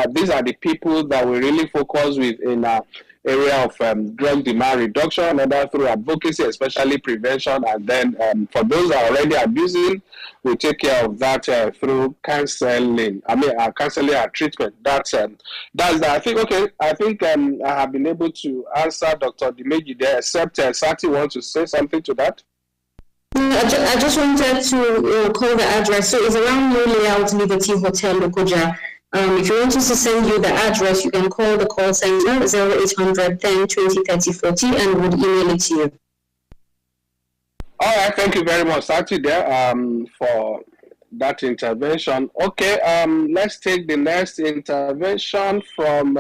these are the people that we really focus with in our area of drug demand reduction, and that through advocacy, especially prevention. And then for those that are already abusing, we take care of that through counseling. Counseling and treatment. That's that. I think I have been able to answer Dr. Dimeji there, except Sati wants to say something to that. I just wanted to call the address. So it's around New Layout Liberty Hotel, Lokoja. If you want us to send you the address, you can call the call center 0800 10 20 30 40 and we'll email it to you. All right, thank you very much, Sati, there for that intervention. Okay, let's take the next intervention from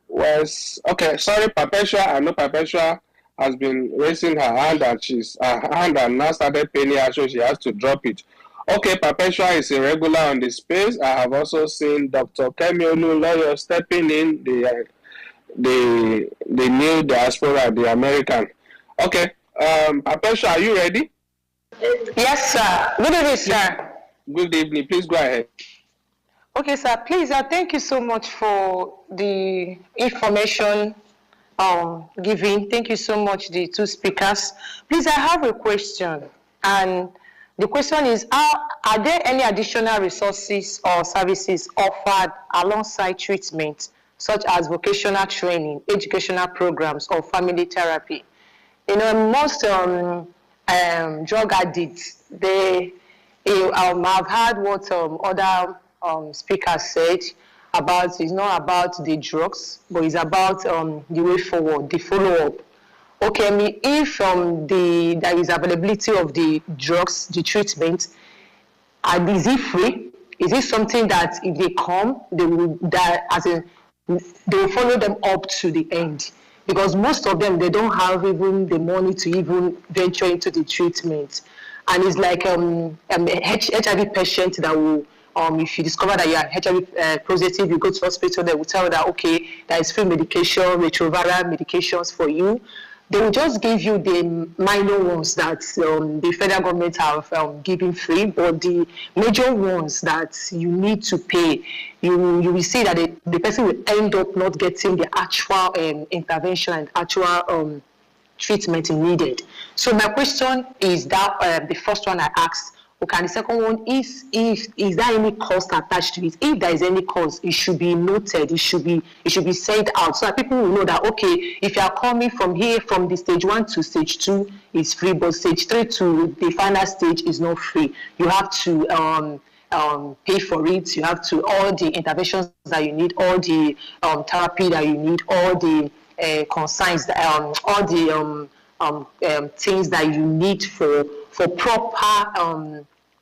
Perpetua. I know Perpetua has been raising her hand and now started paying her, so she has to drop it. Okay, Perpetua is a regular on the space. I have also seen Dr. Kemi Olunloyo stepping in, the new diaspora, the American. Okay, Perpetua, are you ready? Yes, sir. Good evening, sir. Good evening. Please go ahead. Okay, sir. Please, thank you so much for the information given. Thank you so much, the two speakers. Please, I have a question, and the question is, are there any additional resources or services offered alongside treatment, such as vocational training, educational programs, or family therapy? You know, most drug addicts, they have heard what other speakers said about, it's not about the drugs, but it's about the way forward, the follow-up. Okay, if there is availability of the drugs, the treatment, is it free? Is it something that if they come, they will die, as in they will follow them up to the end, because most of them, they don't have even the money to even venture into the treatment. And it's like a HIV patient that will, if you discover that you are HIV positive, you go to hospital, they will tell you that, okay, there is free medication, retroviral medications for you. They will just give you the minor ones that the federal government have given free, but the major ones that you need to pay, you will see that the person will end up not getting the actual intervention and actual treatment needed. So my question is that the first one I asked. Okay, and the second one is there any cost attached to it? If there is any cost, it should be noted. It should be said out so that people will know that, okay, if you are coming from here, from the stage 1 to stage 2 is free, but stage 3 to the final stage is not free. You have to pay for it. You have to, all the interventions that you need, all the therapy that you need, all the consigns, all the things that you need for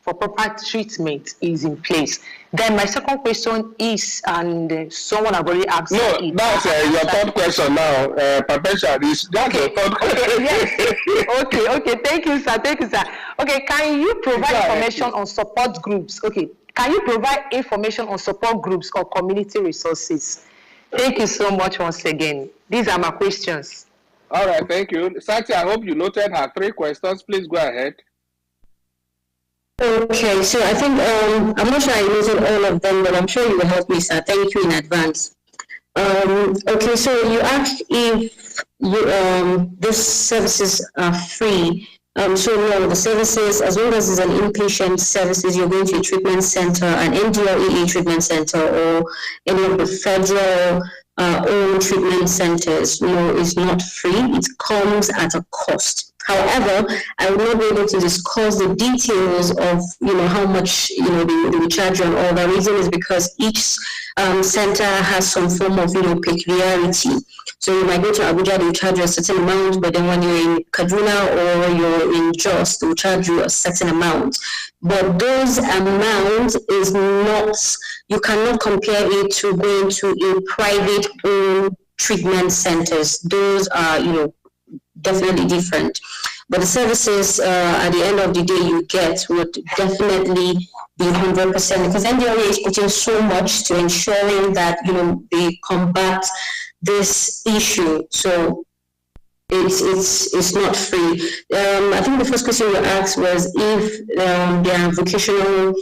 proper treatment is in place. Then my second question is, and someone have already asked. No, that's your third question now, Patricia. That's your third question. Yes. Okay. Thank you, sir. Okay, can you provide information on support groups? Okay, can you provide information on support groups or community resources? Thank you so much once again. These are my questions. All right, thank you. Sati, I hope you noted her 3 questions. Please go ahead. Okay, so I think I'm not sure I noted all of them, but I'm sure you will help me, sir. Thank you in advance. Okay, so you asked if these services are free. So no, the services, as long as it's an inpatient services, you're going to a treatment center, an NDLEA treatment center, or any of the federal own treatment centers, is not free. It comes at a cost. However, I will not be able to discuss the details of, how much, they will charge you and all. The reason is because each center has some form of, peculiarity. So you might go to Abuja, they will charge you a certain amount, but then when you're in Kaduna or you're in Jos, they will charge you a certain amount. But those amounts is not, you cannot compare it to going to a private owned treatment centers. Those are, definitely different. But the services at the end of the day you get would definitely be 100%, because NDLEA is putting so much to ensuring that, they combat this issue. So it's not free. I think the first question you asked was if there are vocational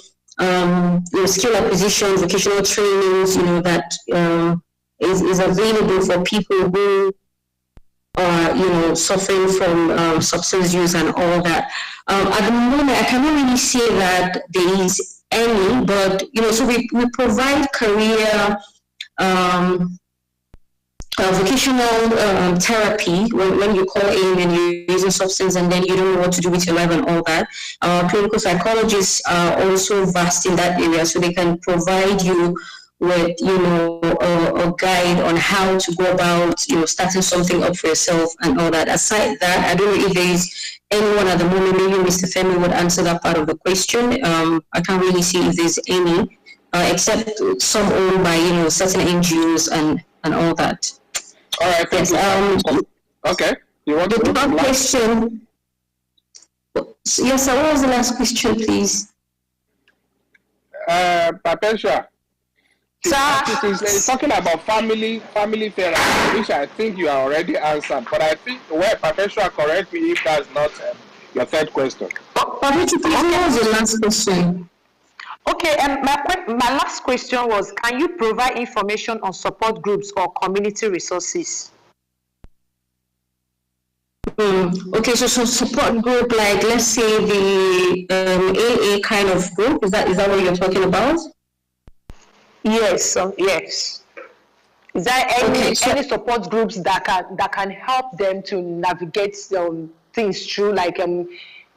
skill acquisition, vocational trainings, that is available for people who are, suffering from substance use and all that. At the moment, I cannot really say that there is any, but, so we provide career vocational therapy when you call in and you're using substance and then you don't know what to do with your life and all that. Clinical psychologists are also vast in that area, so they can provide you with, a guide on how to go about, starting something up for yourself and all that. Aside that, I don't know if there is anyone at the moment. Maybe Mr. Femi would answer that part of the question. I can't really see if there's any, except some owned by, certain NGOs and all that. All right. Yes. Okay. You want the to third question? Yes, sir. What was the last question, please? Patricia. She's talking about family therapy, which I think you are already answered. But I think, Patricia, correct me if that's not your third question. Patricia, what was the last question? Okay, my last question was, can you provide information on support groups or community resources? Okay, so support group, like let's say the AA kind of group, is that what you're talking about? Yes, yes. Is there any support groups that can help them to navigate things through, like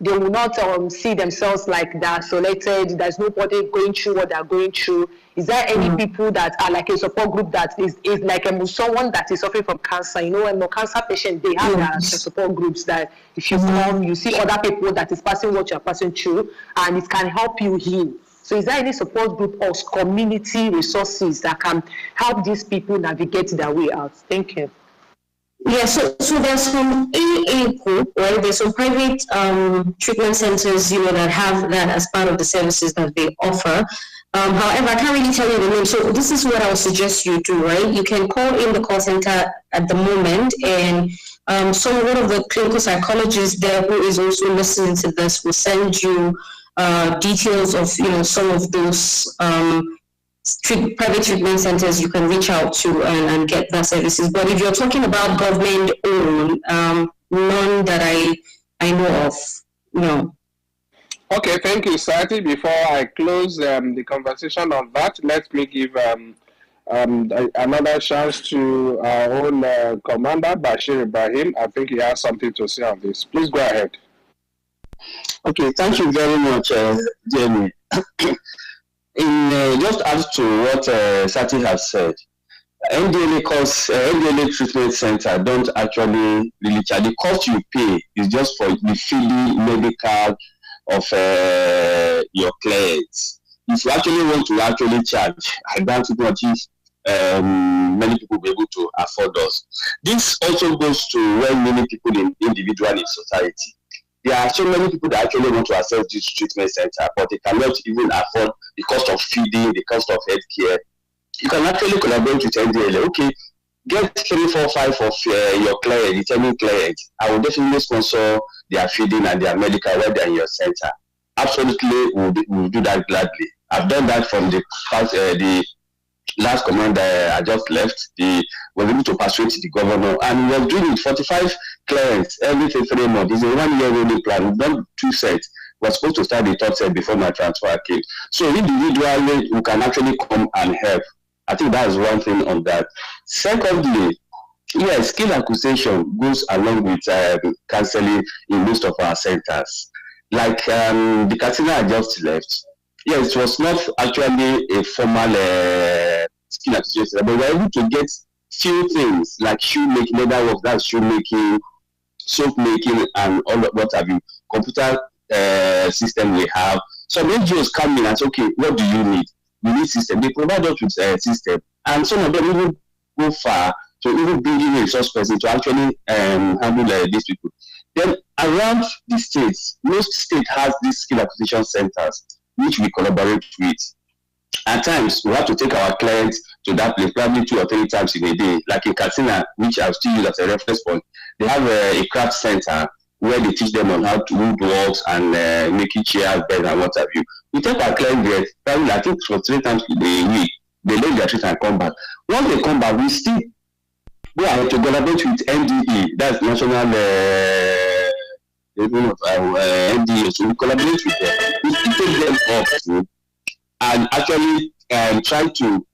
they will not see themselves like they're isolated, there's nobody going through what they're going through? Is there any people that are like a support group that is like someone that is suffering from cancer? When the cancer patient, they have their support groups that if you come, you see other people that is passing what you're passing through, and it can help you heal. So is there any support group or community resources that can help these people navigate their way out? Thank you. Yeah, so there's some AA group, right? There's some private treatment centers, that have that as part of the services that they offer. However, I can't really tell you the name. So this is what I would suggest you do, right? You can call in the call center at the moment, and one of the clinical psychologists there who is also listening to this will send you details of some of those private treatment centers you can reach out to and get their services. But if you're talking about government owned, none that I know of, no. Okay, thank you, Sati. Before I close the conversation on that, let me give another chance to our own Commander, Bashir Ibrahim. I think he has something to say on this. Please go ahead. Okay, thank you very much, Jamie. Just add to what Sati has said, Ndlea treatment center don't actually really charge. The cost you pay is just for the feeding medical of your clients. If you actually want to actually charge, I doubt it much if many people will be able to afford us. This also goes to when many people individually in society. There are so many people that actually want to access this treatment center, but they cannot even afford the cost of feeding, the cost of healthcare. You can actually collaborate with Ndlea. Okay, get 3, 4, 5 of your client, determined client. I will definitely sponsor their feeding and their medical while they're in your center. Absolutely, we'll do that gladly. I've done that from the last commander I just left. Was able to persuade the governor, and we were doing it 45 clients every 3 months. It's a 1 year rolling plan. We've done 2 sets. We're supposed to start the third set before my transfer came. So individually, we can actually come and help. I think that is one thing on that. Secondly, yes, skill acquisition goes along with counseling in most of our centers. Like the Katina I just left, yes, it was not actually a formal skill acquisition, but we were able to get few things like shoemaking, leather work, that's shoemaking, soap making, and all of what have you. Computer system we have. Some NGOs come in and say, okay, what do you need? We need system. They provide us with a system, and some of them even go far to even bring in a resource person to actually handle these people. Then around the states, most states has these skill acquisition centers, which we collaborate with. At times, we have to take our clients to that place probably 2 or 3 times in a day. Like in Katina, which I'll still use as a reference point, they have a craft center where they teach them on how to woodworks and making chairs, beds, and what have you. We take our clients there, probably I think for 3 times a week. They leave their treat and come back. Once they come back, we still go ahead to collaborate with NDE, that's National NDE. So we collaborate with them. We still take them up and actually try to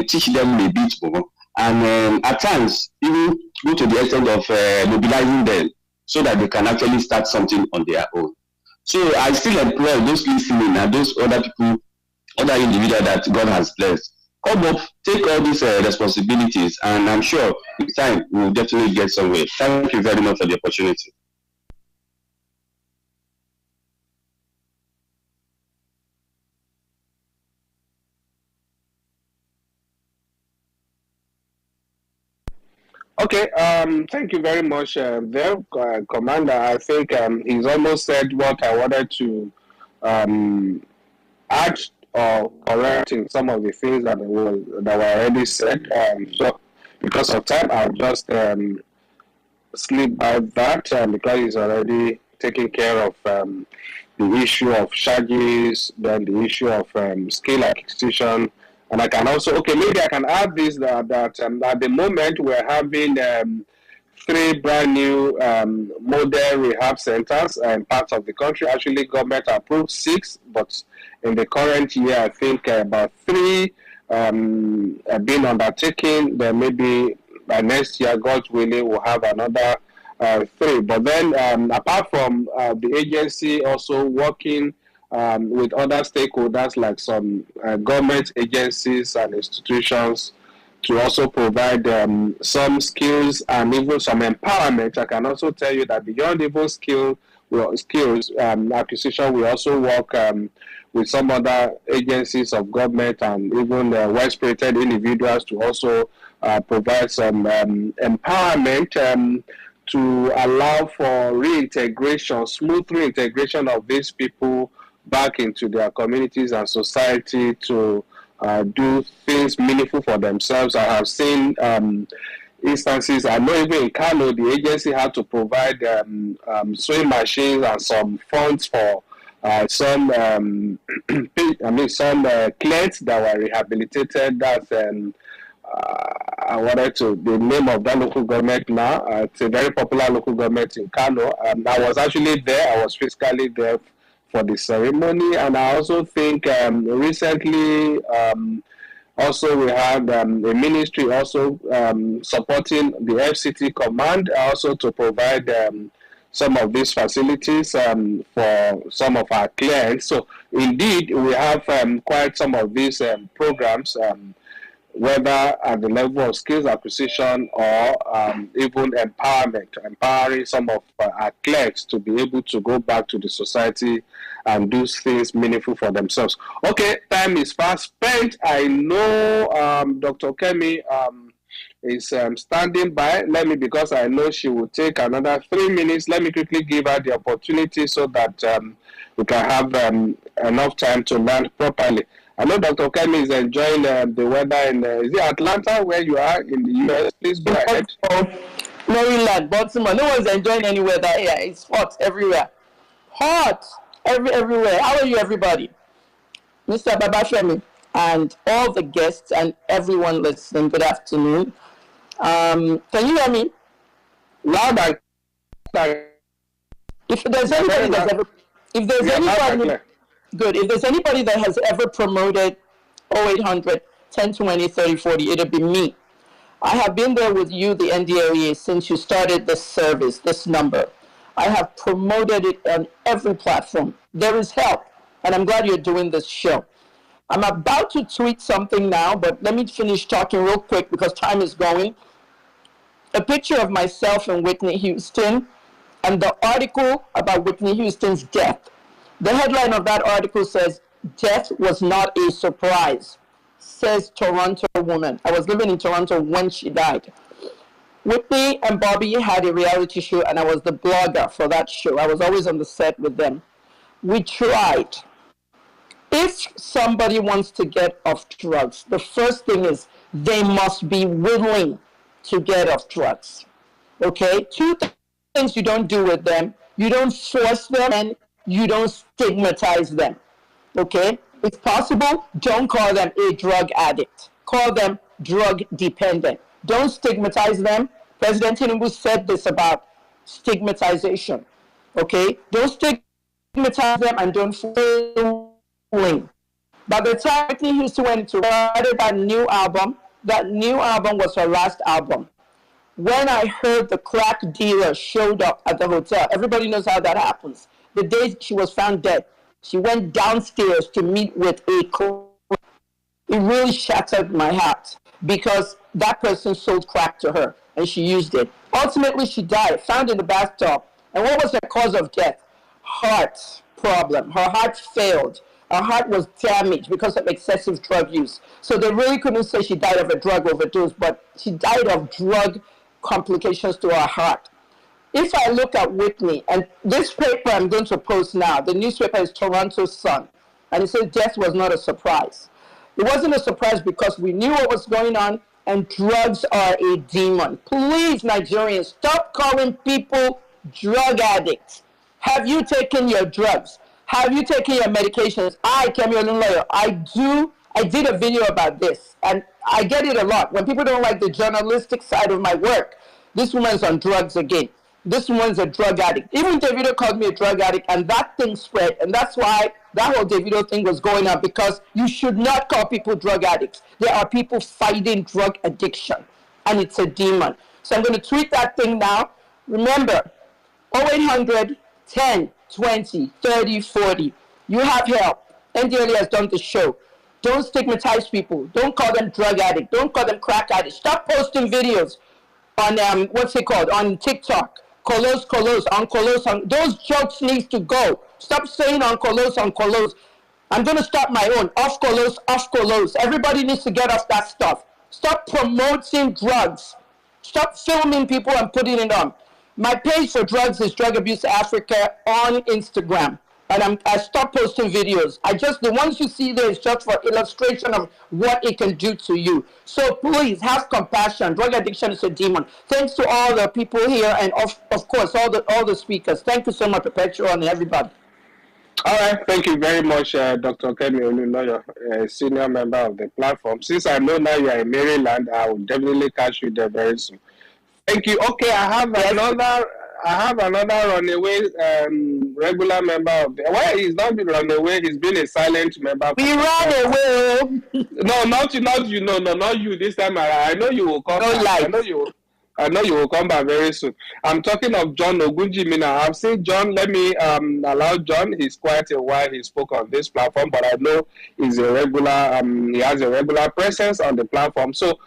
teach them a bit more. And at times, even go to the extent of mobilizing them so that they can actually start something on their own. So I still employ those listening and those other people, other individuals that God has blessed. Come up, take all these responsibilities, and I'm sure with time we'll definitely get somewhere. Thank you very much for the opportunity. Okay, thank you very much there, Commander. I think he's almost said what I wanted to add or correct in some of the things that were already said. So because of time, I'll just slip by that because he's already taking care of the issue of charges, then the issue of skill acquisition. And I can also, okay, maybe I can add this, that at the moment we're having 3 brand new model rehab centers in parts of the country. Actually, government approved 6, but in the current year, I think about 3 have been undertaken. Then maybe by next year, God willing, we'll have another 3. But then apart from the agency also working with other stakeholders like some government agencies and institutions to also provide some skills and even some empowerment. I can also tell you that beyond even skill, skills acquisition. We also work with some other agencies of government and even well-spirited individuals to also provide some empowerment to allow for reintegration, smooth reintegration of these people back into their communities and society to do things meaningful for themselves. I have seen instances, I know even in Kano, the agency had to provide sewing machines and some funds for some some clients that were rehabilitated. That's I wanted to the name of that local government now. It's a very popular local government in Kano. I was actually there. I was physically there for the ceremony, and I also think recently. Also, we had a ministry also supporting the FCT command also to provide some of these facilities for some of our clients. So, indeed, we have quite some of these programs, whether at the level of skills acquisition or even empowerment, empowering some of our clients to be able to go back to the society and do things meaningful for themselves. Okay, time is fast spent. I know Dr. Kemi is standing by. Because I know she will take another 3 minutes. Let me quickly give her the opportunity so that we can have enough time to land properly. I know Dr. Kemi is enjoying the weather in, is it Atlanta where you are in the US? Please go ahead. Maryland, Baltimore. No one's enjoying any weather here. It's hot everywhere. Hot everywhere. How are you, everybody? Mr. Babashemi and all the guests and everyone listening, good afternoon. Can you hear me? Loud and clear. If there's anybody that's ever, if there's anybody, good. If there's anybody that has ever promoted 0800 1020 3040, it'll be me. I have been there with you, the Ndlea, since you started this service, this number. I have promoted it on every platform. There is help, and I'm glad you're doing this show. I'm about to tweet something now, but let me finish talking real quick because time is going. A picture of myself and Whitney Houston, and the article about Whitney Houston's death. The headline of that article says, "Death was not a surprise," says Toronto woman. I was living in Toronto when she died. Whitney and Bobby had a reality show, and I was the blogger for that show. I was always on the set with them. We tried. If somebody wants to get off drugs, the first thing is they must be willing to get off drugs. Okay? Two things you don't do with them. You don't force them, and you don't stigmatize them. Okay? If possible, don't call them a drug addict. Call them drug dependent. Don't stigmatize them. President Tinubu said this about stigmatization. Okay? Don't stigmatize them and don't feel willing. By the time Whitney Houston went to write that new album was her last album. When I heard the crack dealer showed up at the hotel, everybody knows how that happens. The day she was found dead, she went downstairs to meet with a crack. It really shattered my heart because that person sold crack to her and she used it. Ultimately, she died, found in the bathtub. And what was the cause of death? Heart problem. Her heart failed. Her heart was damaged because of excessive drug use. So they really couldn't say she died of a drug overdose, but she died of drug complications to her heart. If I look at Whitney, and this paper I'm going to post now, the newspaper is Toronto Sun, and it says death was not a surprise. It wasn't a surprise because we knew what was going on, and drugs are a demon. Please, Nigerians, stop calling people drug addicts. Have you taken your drugs? Have you taken your medications? Kemi Olunloyo, I did a video about this, and I get it a lot. When people don't like the journalistic side of my work, this woman's on drugs again. This woman's a drug addict. Even Davido called me a drug addict, and that thing spread, and that's why that whole Davido thing was going on, because you should not call people drug addicts. There are people fighting drug addiction, and it's a demon. So I'm going to tweet that thing now. Remember, 0800 10 20 30 40. You have help. Ndlea has done the show. Don't stigmatize people. Don't call them drug addict. Don't call them crack addict. Stop posting videos on on TikTok Uncolos. Those jokes need to go. Stop saying Uncolos. I'm going to start my own. Off Colos. Everybody needs to get off that stuff. Stop promoting drugs. Stop filming people and putting it on. My page for drugs is Drug Abuse Africa on Instagram. And I stopped posting videos. The ones you see there is just for illustration of what it can do to you. So please have compassion. Drug addiction is a demon. Thanks to all the people here and of course all the speakers. Thank you so much, Perpetual, and everybody. All right, thank you very much, Dr. Kemi Oluloyo, a senior member of the platform. Since I know now you are in Maryland, I will definitely catch you there very soon. Thank you. Okay, I have another runaway regular member of the. Why he's not been runaway? He's been a silent member. We ran away. No, not you. No, not you. This time I know you will come. I know you will come back very soon. I'm talking of John Ogunjimi now. I've seen John. Let me allow John. He's quite a while he spoke on this platform, but I know he's a regular. He has a regular presence on the platform. So,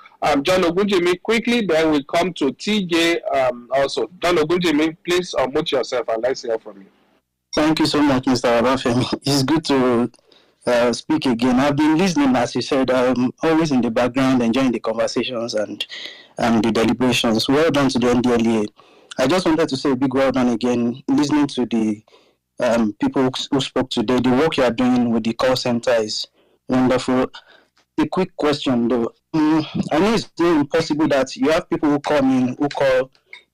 John Ogunjimi, quickly, then we come to TJ also. John Ogunjimi, please unmute yourself and let's hear from you. Thank you so much, Mr. Abafemi. It's good to speak again. I've been listening, as you said, always in the background, enjoying the conversations and the deliberations. Well done to the Ndlea. I just wanted to say a big well done again, listening to the people who spoke today. The work you are doing with the call center is wonderful. A quick question though. I know it's impossible that you have people who call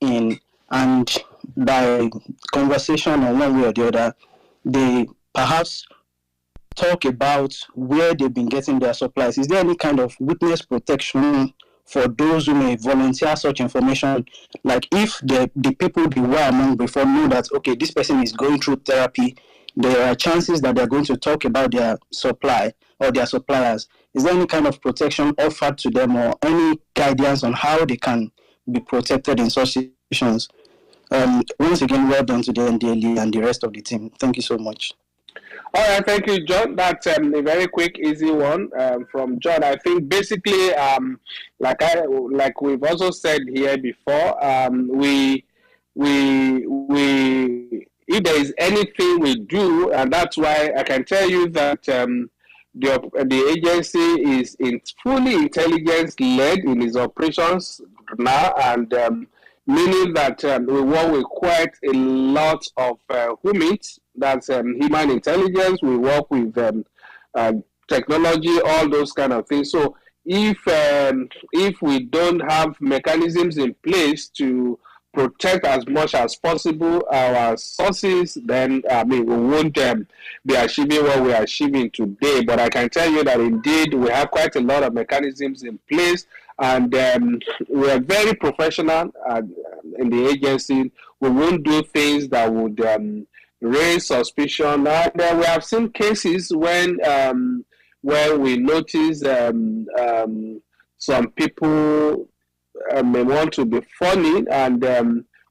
in, and by conversation or one way or the other, they perhaps talk about where they've been getting their supplies. Is there any kind of witness protection for those who may volunteer such information? Like if the people they were among before know that, okay, this person is going through therapy, there are chances that they're going to talk about their supply or their suppliers. Is there any kind of protection offered to them or any guidance on how they can be protected in such situations? Once again, well done to the Ndlea and the rest of the team. Thank you so much. All right, thank you, John. That's a very quick, easy one from John. I think basically, like we've also said here before, if there is anything we do, and that's why I can tell you that the agency is fully intelligence-led in its operations now, and meaning that we work with quite a lot of humans. That's human intelligence. We work with technology, all those kind of things. So if we don't have mechanisms in place to protect as much as possible our sources, then we won't be achieving what we are achieving today. But I can tell you that indeed we have quite a lot of mechanisms in place, and we are very professional in the agency. We won't do things that would raise suspicion. And we have seen cases when we notice some people may want to be funny, and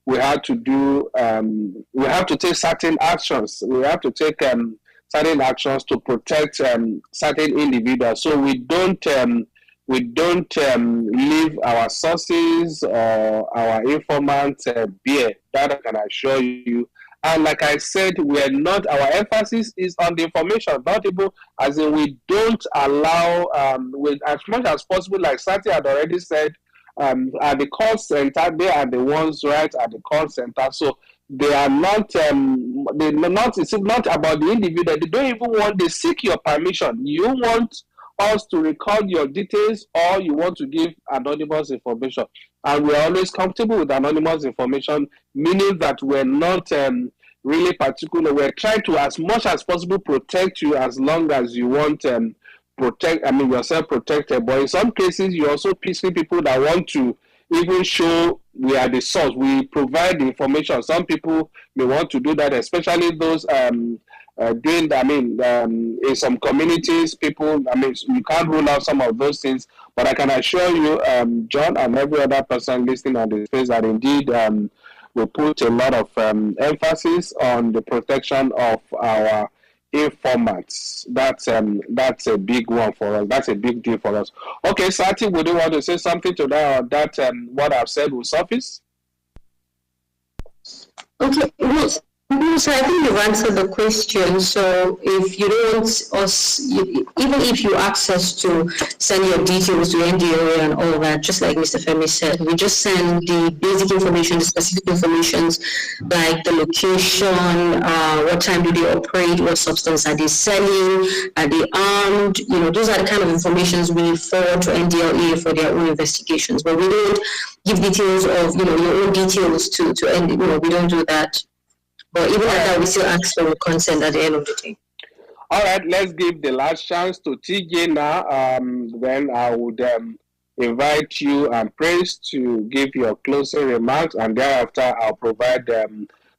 we have to take certain actions. We have to take certain actions to protect certain individuals. So we don't leave our sources or our informants bare. That I can assure you. And like I said, our emphasis is on the information, not even, as in we don't allow, with as much as possible, like Sati had already said, at the call center, they are the ones right at the call center. So they are not, it's not about the individual. They don't even they seek your permission. You want us to record your details, or you want to give anonymous information. And we're always comfortable with anonymous information, meaning that we're not really particular. We're trying to, as much as possible, protect you as long as you want yourself protected. But in some cases, you also see people that want to even show we are the source. We provide the information. Some people may want to do that, especially those in some communities, people, you can't rule out some of those things, but I can assure you, John, and every other person listening on this space, that indeed we put a lot of emphasis on the protection of our informants. That's a big one for us. That's a big deal for us. Okay, Sati, would you want to say something to that, or that what I've said will surface? Okay, so I think you've answered the question. So if you don't want us, even if you ask us to send your details to NDOA and all that, just like Mr. Femi said, we just send the basic information, the specific informations, like the location, what time do they operate, what substance are they selling, are they armed, those are the kind of informations we forward to NDLA for their own investigations. But we don't give details of, your own details to NDLA, we don't do that. But even at that, we still ask for consent at the end of the day. All right, let's give the last chance to TJ now. Then I would invite you and Praise to give your closing remarks, and thereafter I'll provide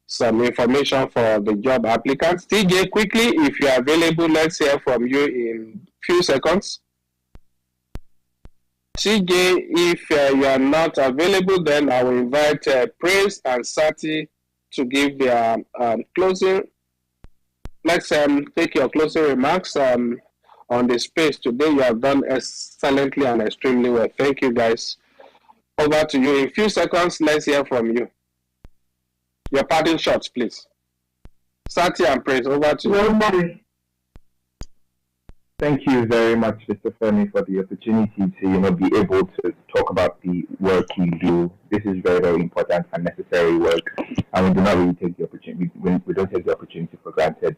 some information for the job applicants. TJ, quickly, if you are available, let's hear from you in a few seconds. TJ, if you are not available, then I will invite Praise and Sati to give their closing. Let's take your closing remarks on the space today. You have done excellently and extremely well. Thank you, guys. Over to you. In a few seconds, let's hear from you. Your parting shots, please. Sati and Praise, over to you. Thank you very much, Mr. Femi, for the opportunity to be able to talk about the work you do. This is very, very important and necessary work, and we do not really take the opportunity. We don't take the opportunity for granted.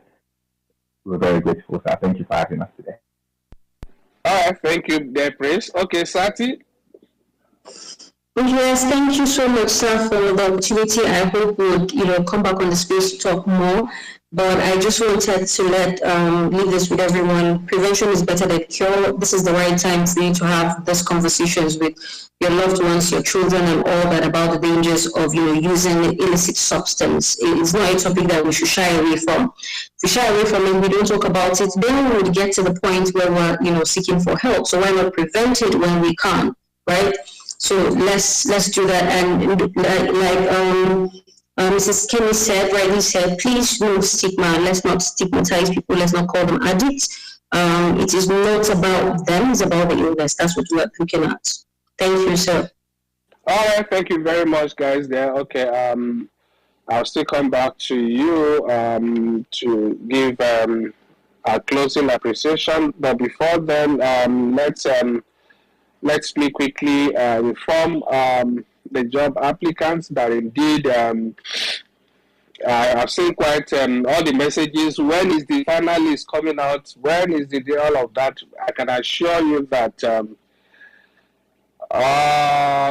We're very grateful, sir. Thank you for having us today. All right, thank you, dear Praise. Okay, Sati. Yes, thank you so much, sir, for the opportunity. I hope we'll, come back on the space to talk more. But I just wanted to leave this with everyone. Prevention is better than cure. This is the right time for you to have these conversations with your loved ones, your children, and all that about the dangers of using illicit substance. It's not a topic that we should shy away from. If we shy away from it, we don't talk about it, then we would get to the point where we're seeking for help. So why not prevent it when we can, right? So let's do that. And like Mrs. Kenny rightly said, please no stigma. Let's not stigmatize people. Let's not call them addicts. It is not about them. It's about the illness. That's what we're looking at. Thank you, sir. All right. Thank you very much, guys. There. Okay. I'll still come back to you to give a closing appreciation. But before then, let's quickly inform the job applicants that indeed I've seen quite all the messages. When is the final list coming out? When is the all of that? I can assure you that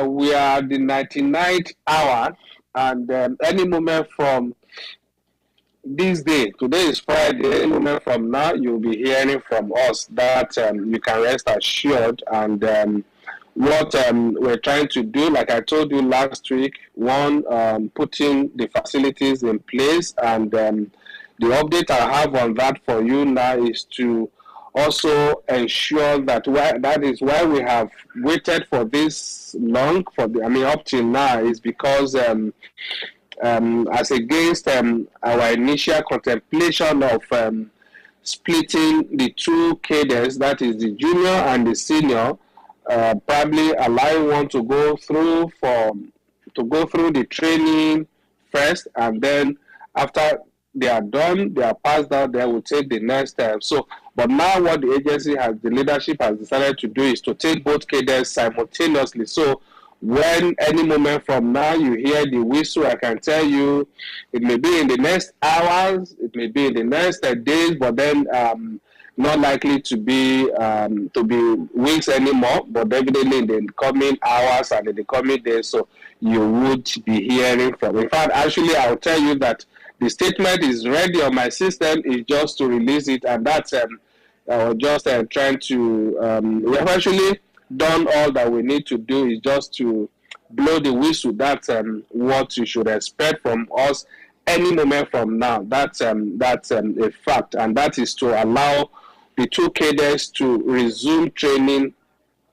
we are the 99th hour, and any moment from this day, today is Friday, any moment from now, you'll be hearing from us. That you can rest assured. And what we're trying to do, like I told you last week, one, putting the facilities in place, and the update I have on that for you now is to also ensure that that is why we have waited for this long, up till now, is because as against our initial contemplation of splitting the two cadres, that is the junior and the senior, probably allowing one to go through the training first, and then after they are done, they are passed out, they will take the next step. But now what the agency the leadership has decided to do is to take both cadres simultaneously. So when any moment from now you hear the whistle, I can tell you it may be in the next hours, it may be in the next days, but then not likely to be weeks anymore, but definitely in the coming hours and in the coming days. So you would be hearing from. In fact, actually, I'll tell you that the statement is ready on my system. It's just to release it, and that's just trying to. We have actually done all that we need to do. Is just to blow the whistle. That's what you should expect from us any moment from now. That's a fact, and that is to allow the two cadres to resume training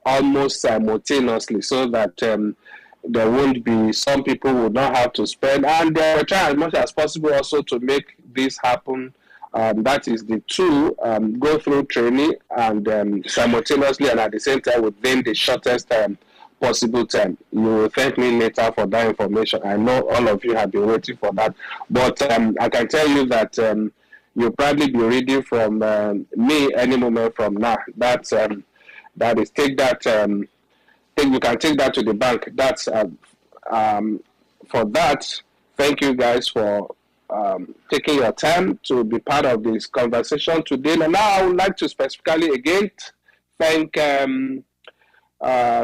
almost simultaneously, so that there won't be, some people would not have to spend, and we're trying as much as possible also to make this happen. That is the two, go through training and simultaneously and at the same time within the shortest possible time. You will thank me later for that information. I know all of you have been waiting for that, but I can tell you that you'll probably be reading from me any moment from now. That is, take that. You can take that to the bank. That's for that. Thank you guys for taking your time to be part of this conversation today. And now I would like to specifically again thank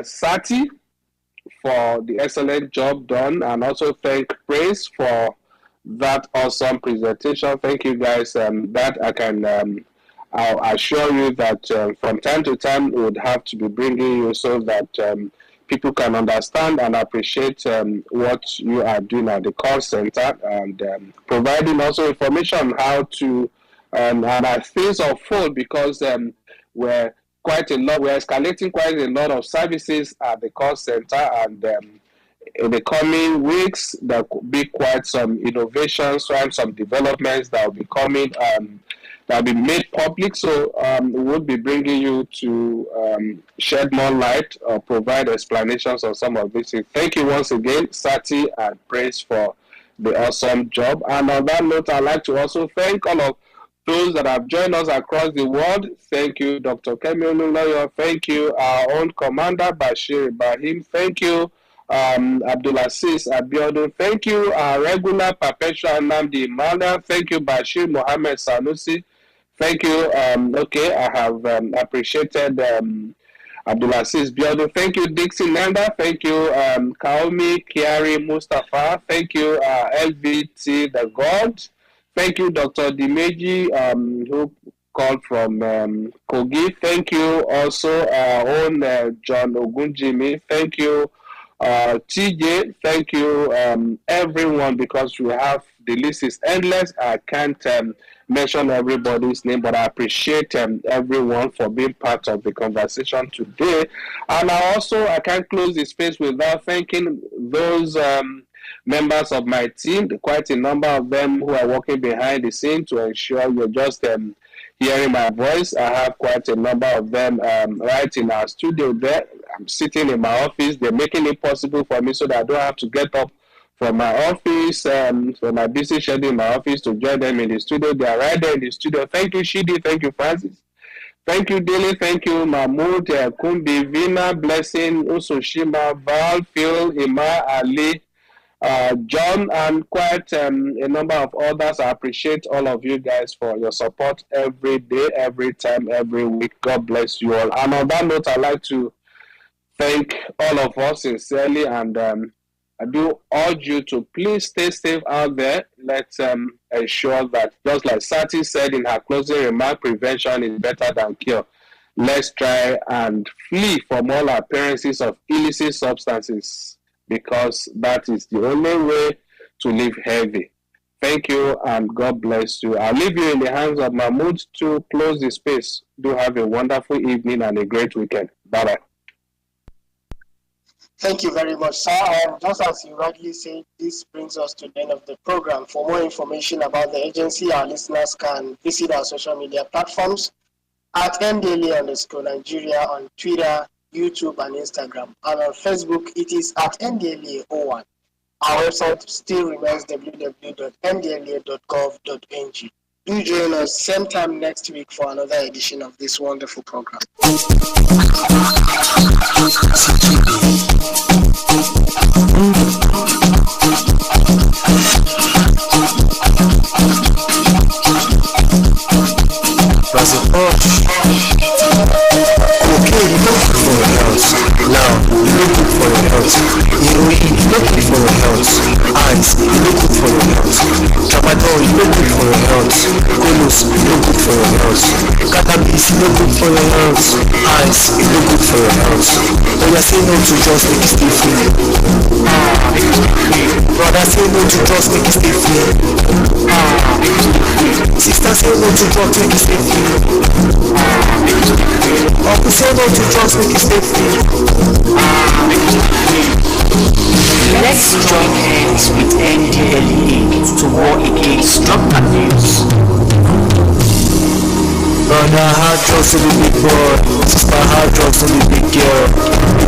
Sati for the excellent job done, and also thank Praise for that awesome presentation. Thank you guys. That I can, I'll assure you that from time to time we would have to be bringing you so that people can understand and appreciate what you are doing at the call center, and providing also information on how to and as things unfold, because we're escalating quite a lot of services at the call center, and in the coming weeks there could be quite some innovations and some developments that will be coming, that will be made public. So we will be bringing you to shed more light or provide explanations on some of these things. Thank you once again, Sati and Praise, for the awesome job. And on that note, I'd like to also thank all of those that have joined us across the world. Thank you, Dr. Kemi Olunloyo. Thank you, our own Commander Bashir Ibrahim. Thank you, Abdulaziz Abiodun. Thank you, our regular perpetual Nnamdi Emmanuel. Thank you, Bashir Mohammed Sanusi. Thank you. I have appreciated Abdulaziz Biodun. Thank you, Dixie Nanda. Thank you, Kaomi Kiari Mustafa. Thank you, LVT The God. Thank you, Dr. Dimeji, who called from Kogi. Thank you also, our own John Ogunjimi. Thank you, TJ. Thank you, everyone, because we have, the list is endless. I can't mention everybody's name, but I appreciate everyone for being part of the conversation today. And I can't close the space without thanking those members of my team, quite a number of them who are working behind the scene to ensure you're just hearing my voice. I have quite a number of them right in our studio there. I'm sitting in my office. They're making it possible for me so that I don't have to get up from my office, from my busy schedule in my office, to join them in the studio. They are right there in the studio. Thank you, Shidi. Thank you, Francis. Thank you, Dele. Thank you, Mahmoud, Kumbi, Vina, Blessing, Usoshima, Val, Phil, Ima, Ali, John, and quite a number of others. I appreciate all of you guys for your support every day, every time, every week. God bless you all. And on that note, I'd like to thank all of us sincerely, and I do urge you to please stay safe out there. Let's ensure that, just like Sati said in her closing remark, prevention is better than cure. Let's try and flee from all appearances of illicit substances, because that is the only way to live healthy. Thank you, and God bless you. I'll leave you in the hands of Mahmoud to close the space. Do have a wonderful evening and a great weekend. Bye-bye. Thank you very much, sir. Just as you rightly said, this brings us to the end of the program. For more information about the agency, our listeners can visit our social media platforms at Ndlea_Nigeria on Twitter, YouTube, and Instagram. And on Facebook, it is at Ndlea01. Our website still remains www.ndlea.gov.ng. Do join us same time next week for another edition of this wonderful program. Okay, look for your health. Now, look for your health. Heroin, look for your health. Eyes, look for your health. Tramadol, look for your health. Colos, look for your health. Cannabis, look for your health. Eyes, look for your health. When you say no to drugs, make it stay free. Brother, say no to drugs, make it stay free. Sister, say no to drugs, make it stay free. Uncle, say no to drugs, make it stay free. Let's join hands with Ndlea to war against drug abuse. Brother, hard drugs to the big boy. Sister, hard drugs to the big girl.